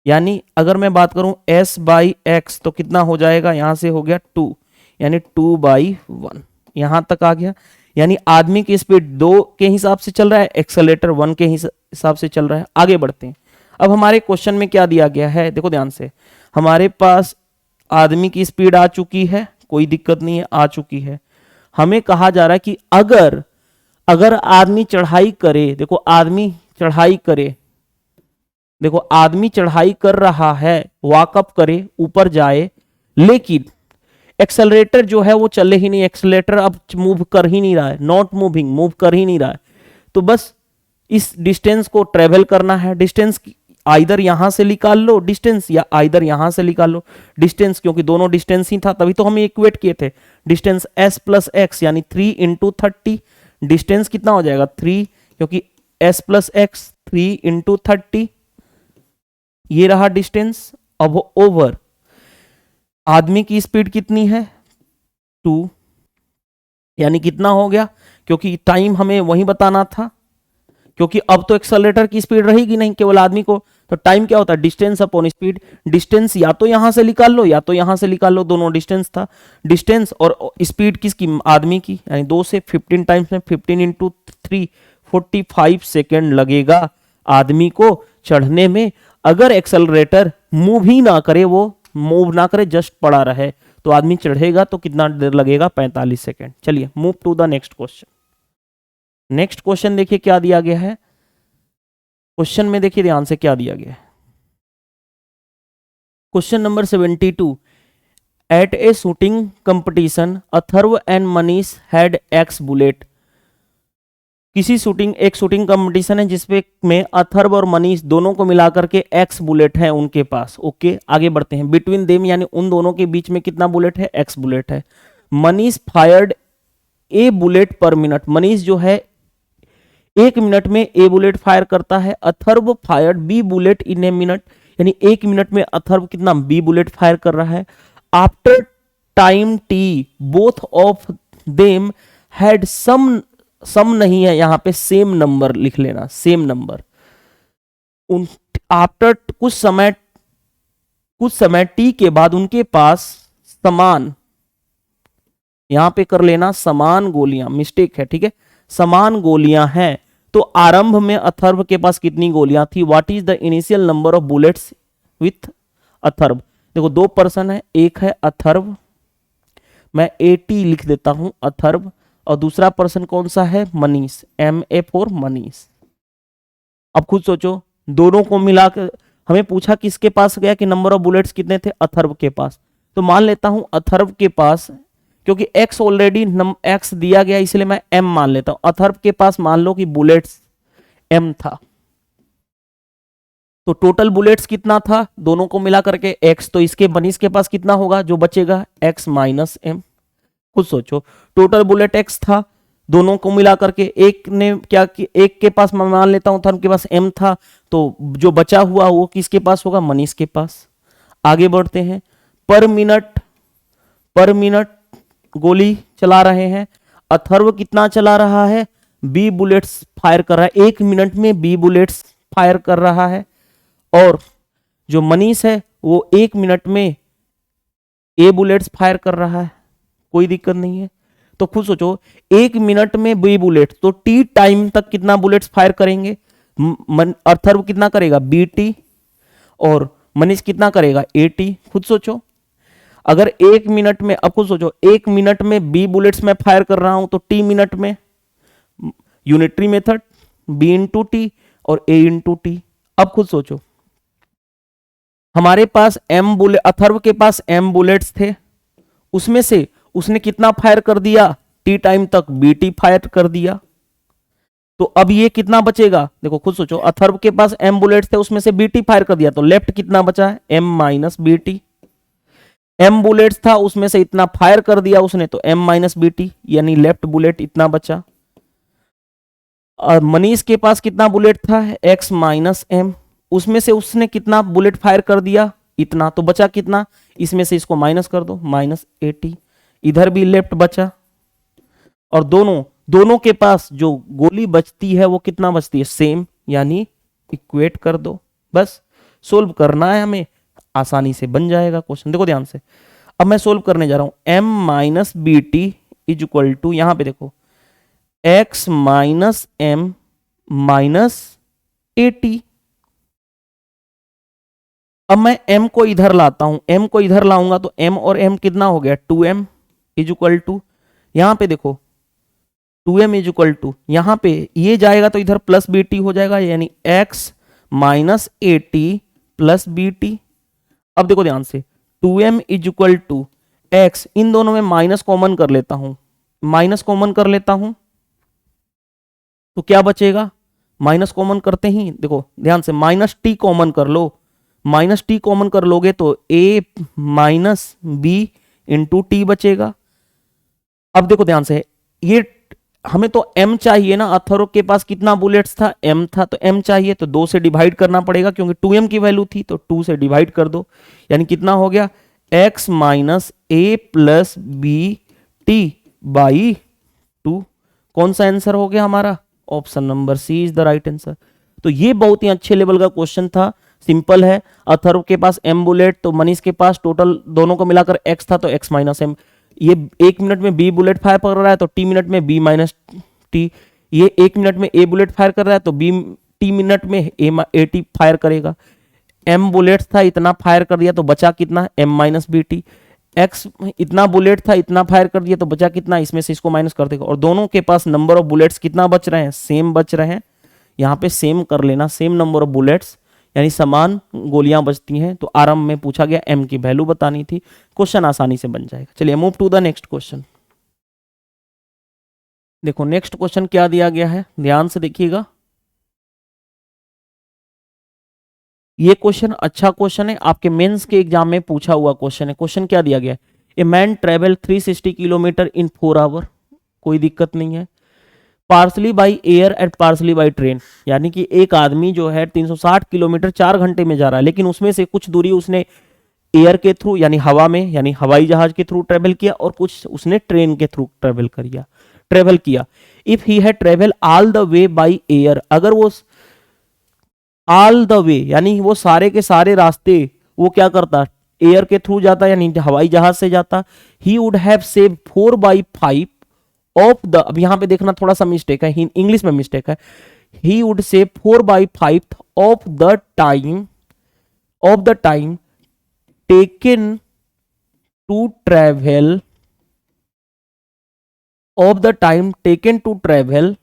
यानी अगर मैं बात करूं s बाई एक्स तो कितना हो जाएगा, यहां से हो गया 2, यानी 2/1, यहां तक आ गया। यानी आदमी की स्पीड 2 के हिसाब से चल रहा है, एक्सेलरेटर 1 के हिसाब से चल रहा है। आगे बढ़ते हैं, अब हमारे क्वेश्चन में क्या दिया गया है, देखो ध्यान से, हमारे पास आदमी की स्पीड आ चुकी है, कोई दिक्कत नहीं है, आ चुकी है। हमें कहा जा रहा है कि अगर आदमी चढ़ाई करे, देखो आदमी चढ़ाई करे, देखो आदमी चढ़ाई कर रहा है, वॉकअप करे, ऊपर जाए, लेकिन एक्सेलरेटर जो है वो चले ही नहीं, एक्सेलरेटर अब मूव कर ही नहीं रहा है, नॉट मूविंग, मूव कर ही नहीं रहा है, तो बस इस डिस्टेंस को ट्रेवल करना है। डिस्टेंस आइदर यहां से निकाल लो डिस्टेंस, या आइदर यहां से निकाल लो डिस्टेंस, क्योंकि दोनों डिस्टेंस ही था, तभी तो हम इक्वेट किए थे। डिस्टेंस s प्लस एक्स, यानी 3 इंटू 30, डिस्टेंस कितना हो जाएगा 3, क्योंकि s प्लस एक्स 3 इंटू 30, ये रहा डिस्टेंस। अब ओवर आदमी की स्पीड कितनी है 2, यानी कितना हो गया, क्योंकि टाइम हमें वही बताना था, क्योंकि अब तो एक्सेलरेटर की स्पीड रहेगी नहीं, केवल आदमी को तो टाइम क्या होता है, डिस्टेंस अपॉन स्पीड। डिस्टेंस या तो यहां से निकाल लो या तो यहां से निकाल लो, दोनों डिस्टेंस था। डिस्टेंस और स्पीड किसकी, आदमी की, यानी 2 से 15 टाइम्स में 15 इंटू 3 45 सेकेंड लगेगा आदमी को चढ़ने में। अगर एक्सेलरेटर मूव ही ना करे, वो मूव ना करे, जस्ट पड़ा रहे, तो आदमी चढ़ेगा तो कितना देर लगेगा, 45 सेकेंड। चलिए move to the next question. Next question देखिए क्या दिया गया है। क्वेश्चन में देखिए ध्यान से क्या दिया गया है। Question number 72, at a shooting competition Atharva and Manish had x bullet. किसी एक शूटिंग कंपटीशन है जिसपे में अथर्व और मनीष दोनों को मिलाकर के एक्स बुलेट है उनके पास। ओके, आगे बढ़ते हैं। बिटवीन देम यानी उन दोनों के बीच में कितना बुलेट है, एक्स बुलेट है। मनीष फायर्ड ए बुलेट पर मिनट। मनीष जो है 1 मिनट में ए बुलेट फायर करता है। Atharva fired B bullet in a minute, यानी 1 मिनट में अथर्व कितना, बी बुलेट फायर कर रहा है। After time T both of them had some नहीं है यहां पे, सेम नंबर लिख लेना, सेम नंबर। आफ्टर कुछ समय टी के बाद उनके पास समान, यहां पे कर लेना समान गोलियां, मिस्टेक है, ठीक है, समान गोलियां हैं। तो आरंभ में अथर्व के पास कितनी गोलियां थी, what is the initial number of bullets with Atharva. देखो 2 पर्सन है, एक है अथर्व, मैं 80 लिख देता हूं अथर्व, और दूसरा पर्सन कौन सा है, मनीष, MA फॉर मनीष। अब खुद सोचो, दोनों को मिलाकर हमें पूछा किसके पास गया कि नंबर ऑफ बुलेट्स कितने थे, अथर्व के पास। तो मान लेता हूं अथर्व के पास, क्योंकि x ऑलरेडी x दिया गया इसलिए मैं m मान लेता हूं। अथर्व के पास मान लो कि बुलेट्स m था, तो टोटल बुलेट्स कितना था दोनों को मिला करके x, तो इसके मनीष के पास कितना होगा जो बचेगा, x माइनस m। खुद सोचो, टोटल बुलेट x था, दोनों को मिला करके एक ने क्या कि एक के पास मैं मान लेता हूं अथर्व के पास m था, तो जो बचा हुआ वो किसके पास होगा, मनीष के पास। आगे बढ़ते हैं। पर मिनट गोली चला रहे हैं। अथर्व कितना चला रहा है, बी बुलेट्स फायर कर रहा है, 1 मिनट में बी बुलेट्स फायर कर रहा है। और जो मनीष है वो 1 मिनट में ए बुलेट्स फायर कर रहा है, कोई दिक्कत नहीं है। तो खुद सोचो, 1 मिनट में बी बुलेट, तो टी टाइम तक कितना बुलेट्स फायर करेंगे, अथर्व कितना करेगा, BT, और मनीष कितना करेगा, AT। खुद सोचो, अगर 1 मिनट में, अब खुद सोचो 1 मिनट में बी बुलेट्स में फायर कर रहा हूं, तो टी मिनट में, unitary method, B into T और A इंटू टी। अब खुद सोचो, हमारे पास अथर्व के पास M बुलेट्स थे, उसमें से उसने कितना फायर कर दिया, टी टाइम तक BT फायर कर दिया। तो अब ये कितना बचेगा, देखो खुद सोचो, अथर्व के पास M बुलेट्स थे, उसमें से BT फायर कर दिया, तो लेफ्ट कितना बचा है, M minus BT। M bullets था, उसमें से इतना फायर कर दिया उसने, तो M माइनस BT, यानी लेफ्ट बुलेट इतना बचा। और मनीष के पास कितना बुलेट था, X माइनस M, उसमें से उसने कितना बुलेट फायर कर दिया, इतना, तो बचा कितना, इसमें से इसको माइनस कर दो, माइनस AT। इधर भी लेफ्ट बचा, और दोनों के पास जो गोली बचती है वो कितना बचती है, सेम, यानी इक्वेट कर दो। बस सोल्व करना है हमें, आसानी से बन जाएगा क्वेश्चन। देखो ध्यान से, अब मैं सोल्व करने जा रहा हूं। M minus BT is equal to, यहां पे देखो X minus M minus AT। अब मैं M को इधर लाता हूं, M को इधर लाऊंगा तो M और M कितना हो गया, 2M इज इक्वल टू, यहां पे देखो 2M इज इक्वल टू, यहां पे ये जाएगा तो इधर प्लस BT हो जाएगा, यानी X minus AT plus BT। अब देखो ध्यान से, 2M is equal to X, इन दोनों में माइनस कॉमन कर लेता हूं, माइनस कॉमन कर लेता हूं तो क्या बचेगा, माइनस कॉमन करते ही देखो ध्यान से, माइनस T कॉमन कर लो, माइनस T कॉमन कर लोगे तो A minus B into T बचेगा। अब देखो ध्यान से, ये हमें तो M चाहिए ना, अथर्व के पास कितना बुलेट्स था, M था, तो M चाहिए तो 2 से डिवाइड करना पड़ेगा, क्योंकि 2M की वैल्यू थी, तो 2 से डिवाइड कर दो, यानी कितना हो गया, X minus A plus BT by 2। कौन सा आंसर हो गया हमारा, option number C is the right answer. तो ये बहुत ही अच्छे लेवल का क्वेश्चन था, सिंपल है। अथर्व के पास m बुलेट, तो मनीष के पास टोटल दोनों को मिलाकर x था, तो x माइनस m। ये 1 मिनट में b बुलेट फायर कर रहा है, तो t मिनट में b माइनस टी। ये 1 मिनट में a बुलेट फायर कर रहा है, तो b t मिनट में a t फायर करेगा। m बुलेट था, इतना फायर कर दिया, तो बचा कितना, m minus B T. x इतना बुलेट था, इतना फायर कर दिया, तो बचा कितना, इसमें से इसको माइनस कर देगा। और दोनों के पास नंबर ऑफ बुलेट्स कितना बच रहे हैं, सेम बच रहे हैं। यहाँ पे सेम कर लेना, सेम नंबर ऑफ बुलेट्स, यानी समान गोलियां बचती हैं। तो आरंभ में पूछा गया m की वैल्यू बतानी थी, क्वेश्चन आसानी से बन जाएगा। चलिए move to the next question. देखो नेक्स्ट क्वेश्चन क्या दिया गया है, ध्यान से देखिएगा। ये क्वेश्चन अच्छा क्वेश्चन है, आपके मेंस के एग्जाम में पूछा हुआ क्वेश्चन है। क्वेश्चन क्या दिया गया है, a man travel 360 kilometre in 4 hour, कोई दिक्कत नहीं है, partly by air and partly by train, यानी कि एक आदमी जो है 360 किलोमीटर 4 घंटे में जा रहा है, लेकिन उसमें से कुछ दूरी उसने एयर के थ्रू यानी हवा में यानी हवाई जहाज के थ्रू ट्रेवल किया, और कुछ उसने ट्रेन के थ्रू ट्रेवल किया। इफ ही है travel all the way by air, अगर वो ऑल द वे यानी वो सारे के सारे रास्ते वो क्या करता, एयर के थ्रू जाता यानी हवाई जहाज से जाता, ही would have save 4/5 of the, अब यहां पे देखना थोड़ा सा मिस्टेक है, इंग्लिश में मिस्टेक है, he would save 4/5 of the time taken to travel, of the time taken to travel,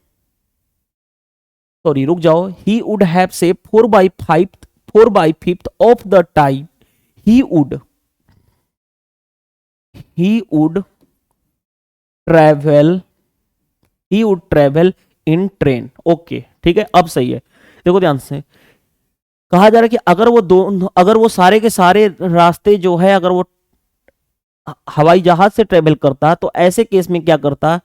sorry रुक जाओ, he would have say 4/5 of the time he would travel in train। Okay ठीक है, अब सही है। देखो ध्यान से कहा जा रहा है कि अगर वो सारे के सारे रास्ते जो है अगर वो हवाई जहाज से ट्रेवल करता, तो ऐसे केस में क्या करता,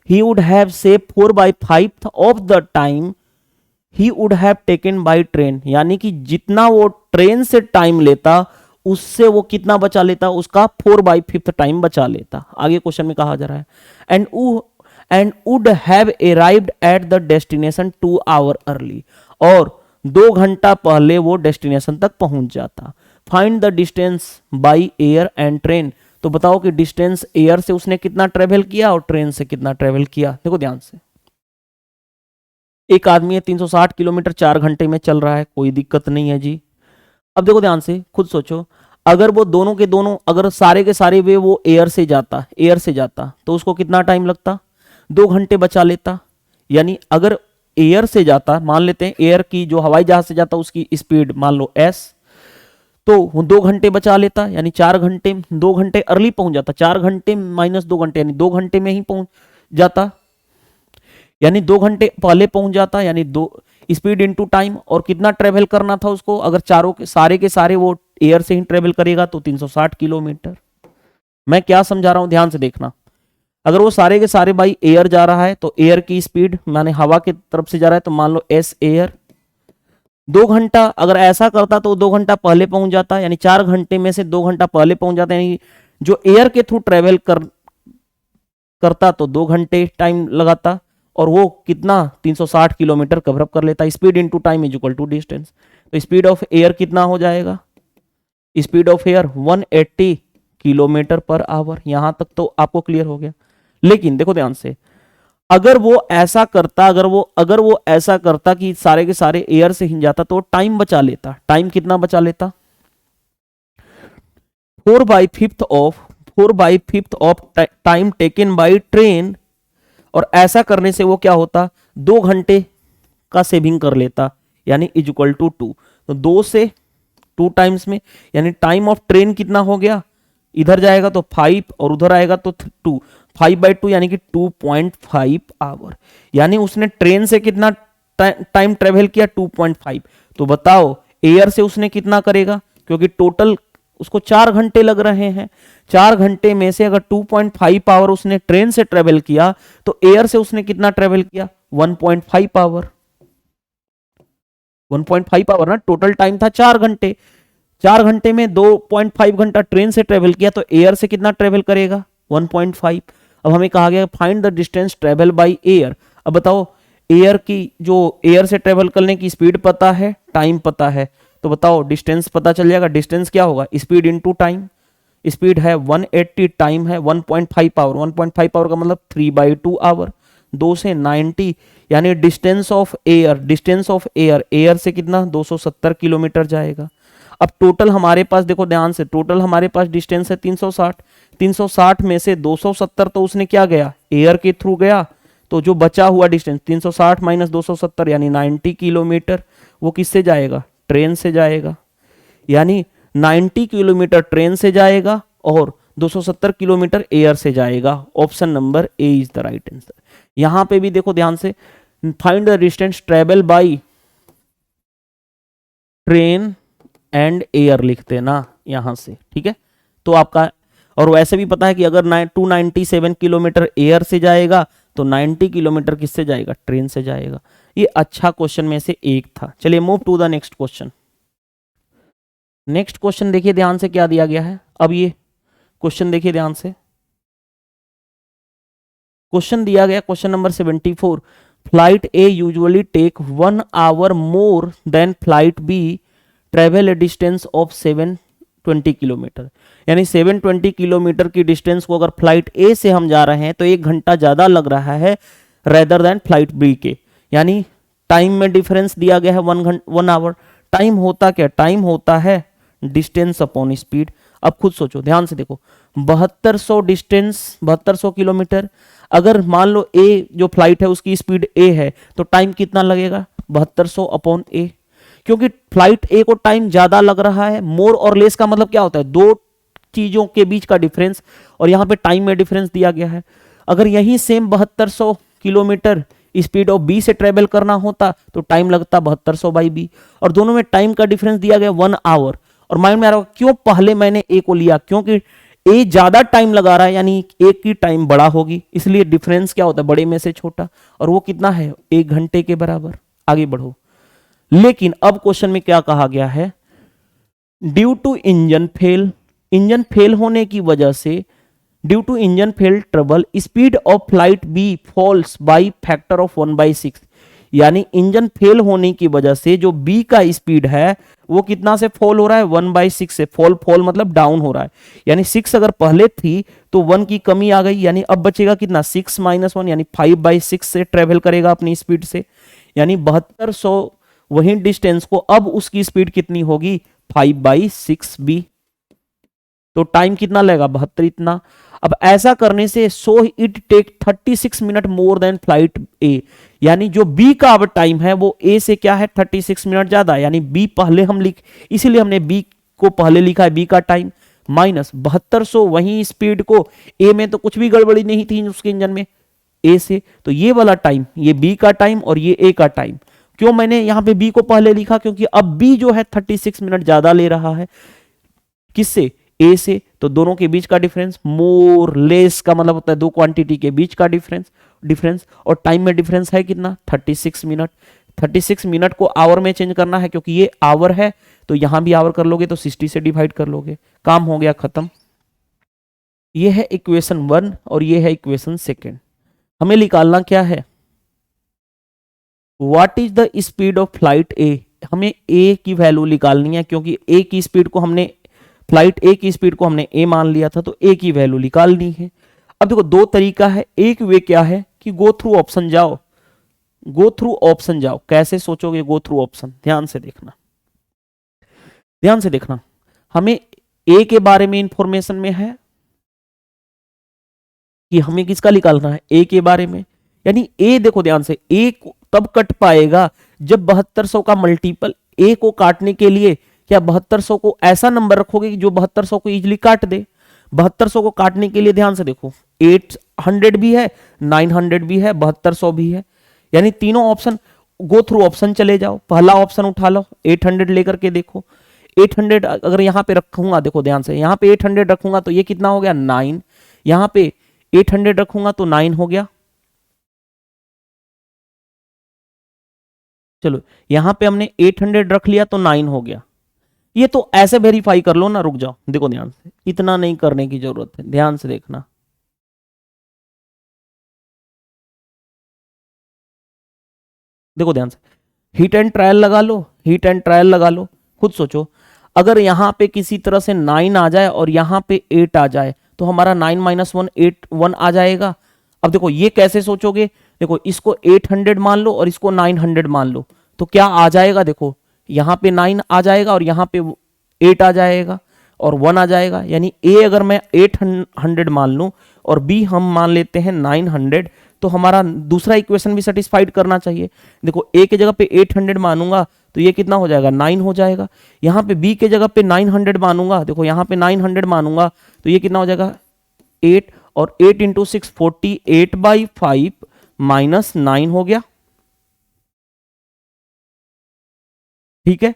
he would have say 4/5 of the time he would have taken by train, यानी कि जितना वो ट्रेन से टाइम लेता उससे वो कितना बचा लेता, उसका 4/5 टाइम बचा लेता। आगे क्वेश्चन में कहा जा रहा है and would have arrived at the destination 2 hour early, और 2 घंटा पहले वो डेस्टिनेशन तक पहुंच जाता। Find the distance by air and train, तो बताओ कि डिस्टेंस एयर से उसने कितना ट्रेवल किया और ट्रेन से कितना ट्रेवल किया। देखो ध्यान से, एक आदमी है 360 किलोमीटर 4 घंटे में चल रहा है, कोई दिक्कत नहीं है जी। अब देखो ध्यान से, खुद सोचो, अगर वो दोनों के दोनों अगर सारे के सारे वे वो एयर से जाता तो उसको कितना टाइम लगता, 2 घंटे बचा लेता। यानी अगर एयर से जाता, मान लेते हैं एयर की जो हवाई जहाज से जाता उसकी स्पीड मान लो s, तो वो 2 घंटे बचा लेता, यानी 4 घंटे, 2 घंटे अर्ली पहुंच जाता, 4 घंटे माइनस 2 घंटे यानी 2 घंटे में ही पहुंच जाता, यानी 2 घंटे पहले पहुंच जाता, यानी 2 स्पीड इनटू टाइम। और कितना ट्रेवल करना था उसको, अगर सारे के सारे वो एयर से ही ट्रेवल करेगा तो 360 किलोमीटर। मैं क्या समझा रहा हूं, ध्यान से देखना। अगर वो सारे के सारे बाई एयर जा रहा है तो एयर की स्पीड माने हवा की तरफ से जा रहा है, तो मान लो एस एयर। 2 घंटा अगर ऐसा करता तो 2 घंटा पहले पहुंच जाता, यानी 4 घंटे में से 2 घंटा पहले पहुंच जाता, यानी जो एयर के थ्रू ट्रेवल करता तो 2 घंटे टाइम लगाता, और वो कितना 360 किलोमीटर कवर अप कर लेता। Speed into time is equal to distance, तो स्पीड ऑफ एयर कितना हो जाएगा, speed of air 180 kilometre per hour. यहां तक तो आपको क्लियर हो गया। लेकिन देखो ध्यान से, अगर वो ऐसा करता कि सारे के सारे एयर से ही जाता तो टाइम बचा लेता। टाइम कितना बचा लेता, 4/5 of time taken by train, और ऐसा करने से वो क्या होता, 2 घंटे का सेविंग कर लेता, यानी इज इक्वल टू 2। तो 2 से 2 टाइम्स में, यानी टाइम ऑफ ट्रेन कितना हो गया, इधर जाएगा तो 5 और उधर आएगा तो 2, 5/2 यानी कि 2.5 आवर। यानी उसने ट्रेन से कितना टाइम ट्रेवल किया, 2.5। तो बताओ एयर से उसने कितना करेगा, क्योंकि टोटल उसको 4 घंटे लग रहे हैं। 4 घंटे में से अगर 2.5 आवर उसने ट्रेन से ट्रेवल किया तो एयर से उसने कितना ट्रेवल किया, 1.5 आवर। 1.5 आवर ना, टोटल टाइम था 4 घंटे। 4 घंटे में 2.5 घंटा ट्रेन से ट्रेवल किया, तो एयर से कितना ट्रेवल करेगा, 1.5। अब हमें कहा गया find the distance travel by air. अब बताओ एयर की जो एयर से ट्रेवल करने की स्पीड पता है, टाइम पता है, तो बताओ डिस्टेंस पता चल जाएगा। डिस्टेंस क्या होगा, स्पीड इनटू टाइम। स्पीड है 180, टाइम है 1.5 आवर। 1.5 आवर का मतलब 3/2 आवर। 2 से 90 यानी distance of air, distance of air, air से कितना 270 किलोमीटर जाएगा। अब टोटल हमारे पास देखो ध्यान से, टोटल हमारे पास डिस्टेंस है 360। 360 में से 270 तो उसने क्या गया, एयर के थ्रू गया। तो जो बचा हुआ डिस्टेंस 360 माइनस 270 यानी 90 किलोमीटर, वो किससे जाएगा, ट्रेन से जाएगा। यानी 90 किलोमीटर ट्रेन से जाएगा और 270 किलोमीटर एयर से जाएगा। Option number A is the right answer. यहां पे भी देखो ध्यान से, find the distance travel by train and air लिखते हैं ना यहां से, ठीक है। तो आपका, और वैसे भी पता है कि अगर 297 किलोमीटर एयर से जाएगा तो 90 किलोमीटर किससे जाएगा, ट्रेन से जाएगा। ये अच्छा क्वेश्चन में से एक था। चलिए move to the next question. Next question देखिए ध्यान से क्या दिया गया है। अब ये क्वेश्चन देखिए ध्यान से, क्वेश्चन दिया गया question number 74, flight A usually take 1 hour more than flight B, travel a distance of 720 kilometre. यानी 720 किलोमीटर की डिस्टेंस को अगर फ्लाइट ए से हम जा रहे हैं तो 1 घंटा ज्यादा लग रहा है रेदर देन फ्लाइट बी के। यानी टाइम में डिफरेंस दिया गया है 1 आवर। टाइम होता क्या, टाइम होता है डिस्टेंस अपॉन स्पीड। अब खुद सोचो, ध्यान से देखो, 7200 डिस्टेंस, 7200 किलोमीटर। अगर मान लो ए जो फ्लाइट है उसकी स्पीड ए है तो टाइम कितना लगेगा, 7200 अपॉन ए। क्योंकि फ्लाइट ए को टाइम ज्यादा लग रहा है। मोर और लेस का मतलब क्या होता है, दो चीजों के बीच का डिफरेंस, और यहां पे टाइम में डिफरेंस दिया गया है। अगर यही same 7200 kilometre speed of B से ट्रेवल करना होता तो टाइम लगता 7200 बाई बी, और दोनों में टाइम का डिफरेंस दिया गया 1 आवर। और माइंड में आ रहा होगा क्यों पहले मैंने ए को लिया, क्योंकि ए ज्यादा टाइम लगा रहा है यानी ए की टाइम बड़ा होगी, इसलिए डिफरेंस क्या होता है, बड़े में से छोटा, और वो कितना है 1 घंटे के बराबर। आगे बढ़ो। लेकिन अब क्वेश्चन में क्या कहा गया है, due to engine fail, engine fail होने की वजह से, due to engine fail trouble speed of flight B falls by factor of 1/6। यानी इंजन फेल होने की वजह से जो बी का स्पीड है वो कितना से फॉल हो रहा है, 1/6 से। फॉल, फॉल मतलब डाउन हो रहा है। यानी 6 अगर पहले थी तो 1 की कमी आ गई, यानी अब बचेगा कितना, 6 - 1 यानी 5/6 से ट्रेवल करेगा अपनी स्पीड से। यानी 7200 वही डिस्टेंस को अब उसकी स्पीड कितनी होगी, 5/6 बी। तो टाइम कितना लगेगा, 72 इतना। अब ऐसा करने से so it take 36 minute more than flight A. यानी जो बी का अब टाइम है वो ए से क्या है, 36 मिनट ज्यादा। यानी बी पहले हम लिख, इसीलिए हमने बी को पहले लिखा है, बी का टाइम माइनस 7200 वही स्पीड को, ए में तो कुछ भी गड़बड़ी नहीं थी उसके इंजन में, ए से। तो ये वाला टाइम, ये बी का टाइम और ये ए का टाइम। क्यों मैंने यहां पे बी को पहले लिखा, क्योंकि अब बी जो है 36 मिनट ज्यादा ले रहा है किससे, ए से। तो दोनों के बीच का डिफरेंस, मोर लेस का मतलब होता है दो क्वांटिटी के बीच का डिफरेंस। और टाइम में डिफरेंस है कितना, 36 मिनट। 36 मिनट को आवर में चेंज करना है, क्योंकि ये आवर है तो यहां भी आवर कर लोगे तो 60 से डिवाइड कर लोगे, काम हो गया खत्म। ये है इक्वेशन 1 और ये है इक्वेशन 2। हमें निकालना क्या है, what is the speed of flight ए। हमें ए की वैल्यू निकालनी है, क्योंकि ए की स्पीड को हमने, फ्लाइट ए की स्पीड को हमने ए मान लिया था, तो ए की वैल्यू निकालनी है। अब देखो दो तरीका है, एक वे क्या है कि गो थ्रू ऑप्शन जाओ, गो थ्रू ऑप्शन जाओ। कैसे सोचोगे गो थ्रू ऑप्शन, ध्यान से देखना, ध्यान से देखना। हमें ए के बारे में इंफॉर्मेशन में है कि हमें किसका निकालना है, ए के बारे में। यानी ए देखो ध्यान से, ए तब कट पाएगा जब 7200 का मल्टीपल, ए को काटने के लिए क्या 7200 को ऐसा नंबर रखोगे कि जो 7200 को इजीली काट दे। 7200 को काटने के लिए ध्यान से देखो, 800 भी है, 900 भी है, 7200 भी है। यानी तीनों ऑप्शन, गो थ्रू ऑप्शन चले जाओ, पहला ऑप्शन उठा लो, 800 लेकर के देखो। 800 अगर यहां पे रखूंगा, देखो ध्यान से, यहां पे 800 रखूंगा तो ये कितना हो गया 9, यहां पे 800 रखूंगा तो 9 हो गया। चलो यहां पे हमने 800 रख लिया तो 9 हो गया। ये तो ऐसे वेरीफाई कर लो ना, रुक जाओ, देखो ध्यान से, इतना नहीं करने की जरूरत है, ध्यान से देखना। देखो ध्यान से, हिट एंड ट्रायल लगा लो, हिट एंड ट्रायल लगा लो। खुद सोचो, अगर यहाँ पे किसी तरह से 9 आ जाए और यहाँ पे 8 आ जाए तो हमारा 9 माइनस 1 8 1 आ जाएगा। अब देखो ये कैसे सोचोगे, देखो इसको 800 मान लो और इसको 900 मान लो, तो क्या आ जाएगा, देखो यहाँ पे 9 आ जाएगा और यहाँ पे 8 आ जाएगा और 1 आ जाएगा, यानी ए अगर मैं 800 मान लूं और बी हम मान लेते हैं 900, तो हमारा दूसरा इक्वेशन भी सेटिस्फाइड करना चाहिए। देखो ए के जगह पे 800 मानूंगा तो ये कितना हो जाएगा, 9 हो जाएगा। यहाँ पे बी के जगह पे 900 मानूंगा, देखो यहाँ पे 900 मानूंगा तो ये कितना हो जाएगा 8, और 8 इंटू 6 48/5 माइनस 9 हो गया, ठीक है,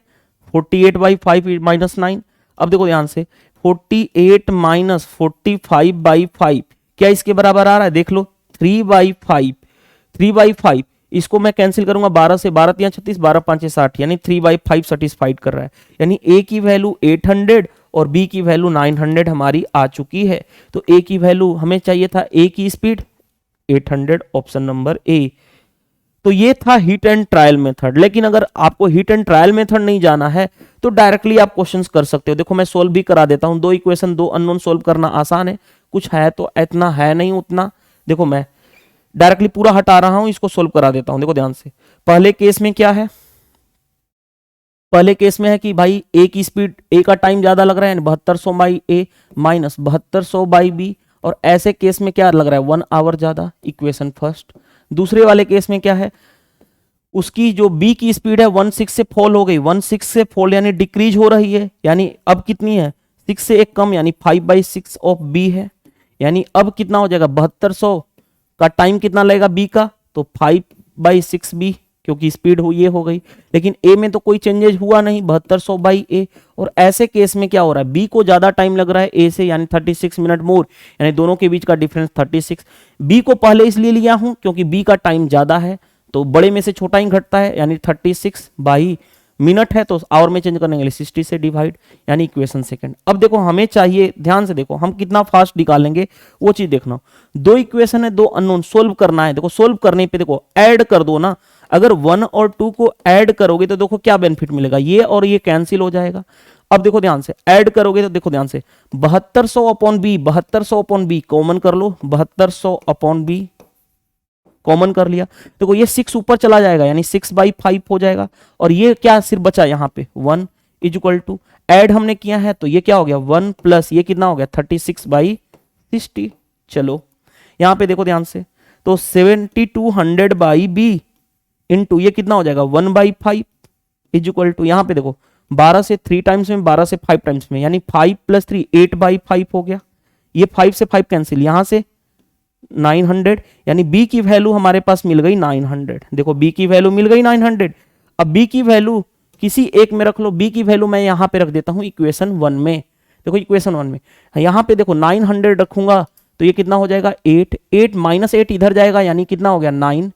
48/5 माइनस 9। अब देखो ध्यान से 48 माइनस 45/5 क्या इसके बराबर आ रहा है, देख लो 3/5, 3/5 इसको मैं कैंसिल करूंगा 12 से, 12 3 36, 12 5 60, यानी 3/5 सेटिस्फाइड कर रहा है, यानी ए की वैल्यू 800 और बी की वैल्यू 900 हमारी आ चुकी है। तो ए की वैल्यू हमें चाहिए था, ए की स्पीड 800, ऑप्शन नंबर ए। तो ये था हिट एंड ट्रायल मेथड। लेकिन अगर आपको हिट एंड ट्रायल मेथड नहीं जाना है तो डायरेक्टली आप क्वेश्चंस कर सकते हो। देखो मैं सोल्व भी करा देता हूं, 2 इक्वेशन 2 अननोन सोल्व करना आसान है, कुछ है तो इतना है नहीं उतना। देखो मैं डायरेक्टली पूरा हटा रहा हूं, इसको सोल्व करा देता हूं। देखो ध्यान से, पहले केस में क्या है, पहले केस में है कि भाई ए की स्पीड, ए का टाइम ज्यादा लग रहा है 7200 by A minus 7200 by B, और ऐसे केस में क्या लग रहा है 1 आवर ज्यादा, इक्वेशन फर्स्ट। दूसरे वाले केस में क्या है, उसकी जो बी की स्पीड है 16 से फॉल हो गई, 16 से फॉल यानी डिक्रीज हो रही है, यानी अब कितनी है 6 से 1 कम, यानी 5/6 ऑफ बी है, यानी अब कितना हो जाएगा 7200 का टाइम कितना लगेगा बी का, तो 5/6 बी, क्योंकि स्पीड हो ये हो गई। लेकिन ए में तो कोई चेंजेस हुआ नहीं, 7200 बाई ए। और ऐसे केस में क्या हो रहा है, बी को ज्यादा टाइम लग रहा है ए से, यानी 36 मिनट मोर, यानी दोनों के बीच का डिफरेंस 36। बी को पहले इसलिए लिया हूं क्योंकि बी का टाइम ज्यादा है, तो बड़े में से छोटा ही घटता है, यानी 36 बाई मिनट है तो आवर में चेंज करने के लिए 60 से डिवाइड, यानी इक्वेशन सेकंड। अब देखो हमें चाहिए, ध्यान से देखो हम कितना फास्ट निकालेंगे वो चीज देखना। 2 इक्वेशन है, 2 अननोन, सोल्व करना है। देखो सोल्व करने पे देखो ऐड कर दो ना, अगर 1 और 2 को ऐड करोगे तो देखो क्या बेनिफिट मिलेगा, ये और ये कैंसिल हो जाएगा। अब देखो ध्यान से, ऐड करोगे तो देखो ध्यान से 7200 upon B, 7200 upon B common कर लो, 7200 अपॉन बी कॉमन कर लिया, देखो ये 6 ऊपर चला जाएगा, यानी 6/5 हो जाएगा, और ये क्या सिर्फ बचा यहाँ पे 1 इज इक्वल टू, ऐड हमने किया है तो ये क्या हो गया 1 प्लस ये कितना हो गया 36/60। चलो यहाँ पे देखो ध्यान से, तो 7200 बाई बी इंटू ये कितना हो जाएगा 1/5 इज इक्वल टू, यहाँ पे देखो 12 से 3 टाइम्स में, 12 से 5 टाइम्स में, यानी 5 + 3 8/5 हो गया। ये 5 से 5 कैंसिल, यहां से 900, यानी बी की वैल्यू हमारे पास मिल गई 900। देखो बी की वैल्यू मिल गई 900। अब बी की वैल्यू किसी एक में रख लो, बी की वैल्यू मैं यहां पे रख देता हूं इक्वेशन 1 में। देखो इक्वेशन 1 में यहां पे देखो 900 रखूंगा तो ये कितना हो जाएगा 8, 8 माइनस 8 इधर जाएगा, यानी कितना हो गया 9,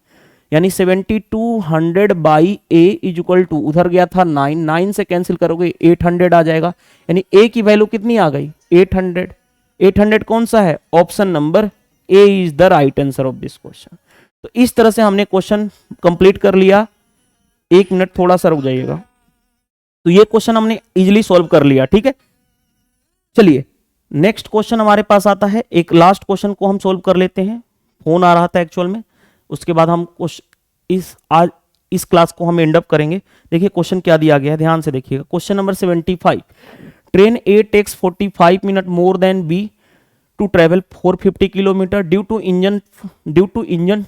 यानी 7200 by A is equal to, उधर गया था 9, 9 से कैंसिल करोगे 800 आ जाएगा, यानी ए की वैल्यू कितनी आ गई 800। 800 कौन सा है, option number A is the right answer of this question. तो इस तरह से हमने क्वेश्चन कंप्लीट कर लिया। 1 मिनट थोड़ा सा रुक जाइएगा। तो ये क्वेश्चन हमने इजीली सॉल्व कर लिया, ठीक है। चलिए नेक्स्ट क्वेश्चन हमारे पास आता है, एक लास्ट क्वेश्चन को हम सॉल्व कर लेते हैं। फोन आ रहा था एक्चुअल में, उसके बाद हम आज इस क्लास को हम एंड अप करेंगे। देखिए क्वेश्चन क्या दिया गया है, ध्यान से देखिएगा। Question number 75, train A takes 45 minute more than B to travel 450 kilometre due to engine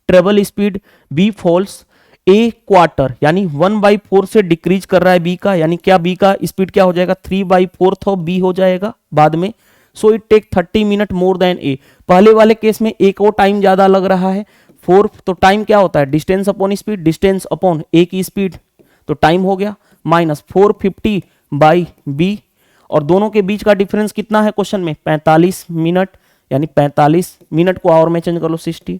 travel speed B falls a quarter, यानी 1/4 से डिक्रीज कर रहा है बी का, यानी क्या बी का स्पीड क्या हो जाएगा 3/4 ऑफ बी हो जाएगा बाद में। So it take 30 minute more than a. पहले वाले केस में ए को टाइम ज्यादा लग रहा है 4, तो टाइम क्या होता है distance upon speed, distance upon a की स्पीड, तो टाइम हो गया माइनस 450 बाई बी, और दोनों के बीच का डिफरेंस कितना है क्वेश्चन में 45 मिनट, यानी 45 मिनट को आवर में चेंज कर लो 60।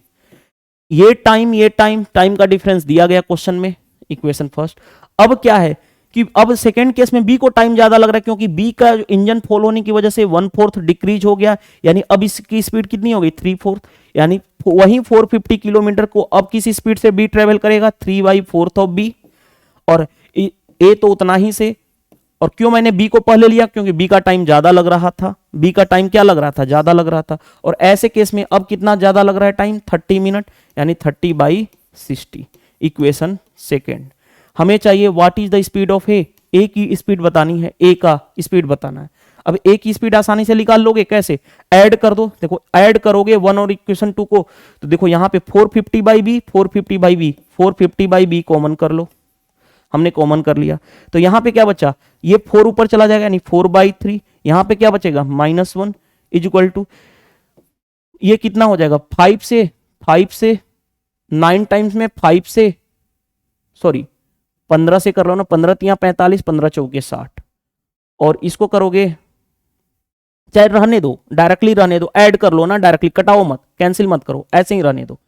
ये टाइम का डिफरेंस दिया गया क्वेश्चन में, इक्वेशन फर्स्ट। अब क्या है कि अब सेकंड केस में बी को टाइम ज्यादा लग रहा है क्योंकि बी का इंजन फॉल होने की वजह से 1/4 डिक्रीज हो गया, यानी अब इसकी स्पीड कितनी हो गई 3/4, यानी वही 450 किलोमीटर को अब किस स्पीड से बी ट्रेवल करेगा 3/4 ऑफ बी, और ए तो उतना ही से और क्यों मैंने बी को पहले लिया, क्योंकि बी का टाइम ज्यादा लग रहा था, बी का टाइम क्या लग रहा था, ज्यादा लग रहा था। और ऐसे केस में अब कितना ज्यादा लग रहा है टाइम, 30 मिनट, यानी 30/60। इक्वेशन सेकेंड, हमें चाहिए what is the speed of a की स्पीड बतानी है, ए का स्पीड बताना है। अब ए की स्पीड आसानी से निकाल लोगे, कैसे, ऐड कर दो। देखो ऐड करोगे 1 और इक्वेशन 2 को, तो देखो यहां पे 450/b 450/b 450/b कॉमन कर लो, हमने कॉमन कर लिया। तो यहां पे क्या बचा, ये 4 ऊपर चला जाएगा, यानी 4/3। यहां पे क्या बचेगा, -1 इज इक्वल टू, ये कितना हो जाएगा, 5 से 9 टाइम्स में 5 से, सॉरी 15 से कर लो ना, 15 तिया 45, 15 चौके 60, और इसको करोगे, चाहे रहने दो, डायरेक्टली रहने दो, ऐड कर लो ना डायरेक्टली, कटाओ मत, कैंसिल मत करो, ऐसे ही रहने दो।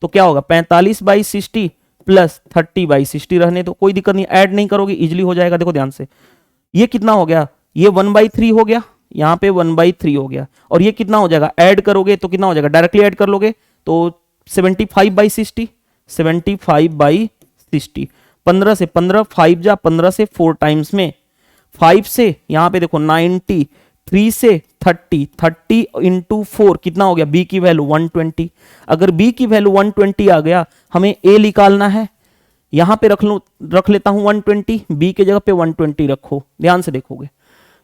तो क्या होगा, 45/60 प्लस 30/60 रहने दो, कोई दिक्कत नहीं, ऐड नहीं करोगे इजिली हो जाएगा। देखो ध्यान से, ये कितना हो गया, ये 1/3 हो गया, यहाँ पे 1/3 हो गया, और ये कितना हो जाएगा, ऐड करोगे तो कितना हो जाएगा, डायरेक्टली ऐड कर लोगे तो 75/60, 75/60, 15 से 15, 5 जा 15 से 4 टाइम्स में, 5 से यहाँ पे देखो 90, 3 से 30, 30 इंटू 4 कितना हो गया, बी की वैल्यू 120। अगर बी की वैल्यू 120 आ गया, हमें ए निकालना है, यहां पे रख लेता हूं 120, बी के जगह पे 120 रखो, ध्यान से देखोगे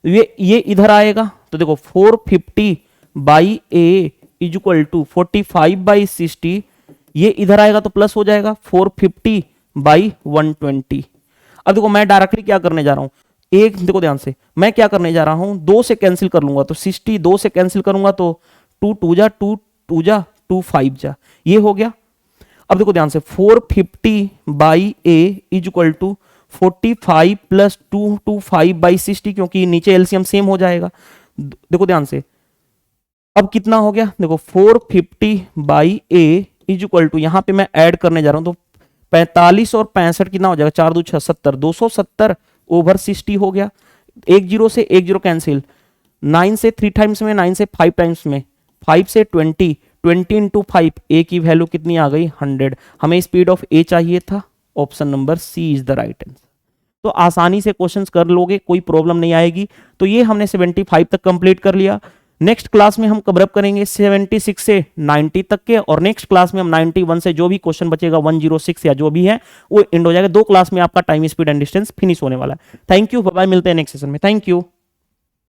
ये इधर आएगा, तो देखो 450/a इज इक्वल टू 45/60, ये इधर आएगा तो प्लस हो जाएगा 450/120। अब देखो मैं डायरेक्टली क्या करने जा रहा हूं, एक देखो ध्यान से, मैं क्या करने जा रहा हूं, 2 से कैंसिल कर लूंगा, तो 60 2 से कैंसिल करूंगा तो 2 2 जा 2 2 जा 2 5 जा, ये हो गया। अब देखो ध्यान से, 450/a is equal to 45 plus 225/60, क्योंकि नीचे एलसीएम सेम हो जाएगा। देखो ध्यान से, अब कितना हो गया, देखो 450/a इज इक्वल टू, यहां पे मैं ऐड करने जा रहा हूं, तो 45 और 65 कितना हो जाएगा, 4 2 6 70, 270/60 हो गया। 1 0 से 1 0 कैंसिल, 9 से 3 टाइम्स में, 9 से 5 टाइम्स में, 5 से 20, 20 इंटू 5, ए की वैल्यू कितनी आ गई, 100। हमें स्पीड ऑफ ए चाहिए था, option number C is the right answer. तो आसानी से क्वेश्चंस कर लोगे, कोई प्रॉब्लम नहीं आएगी। तो ये हमने 75 तक कंप्लीट कर लिया। नेक्स्ट क्लास में हम कवर अप करेंगे 76 से 90 तक के, और नेक्स्ट क्लास में हम 91 से जो भी क्वेश्चन बचेगा 106 या जो भी है वो एंड हो जाएगा। 2 क्लास में आपका time, speed and distance finish होने वाला है। थैंक यू, बाय, मिलते हैं नेक्स्ट सेशन में। Thank you.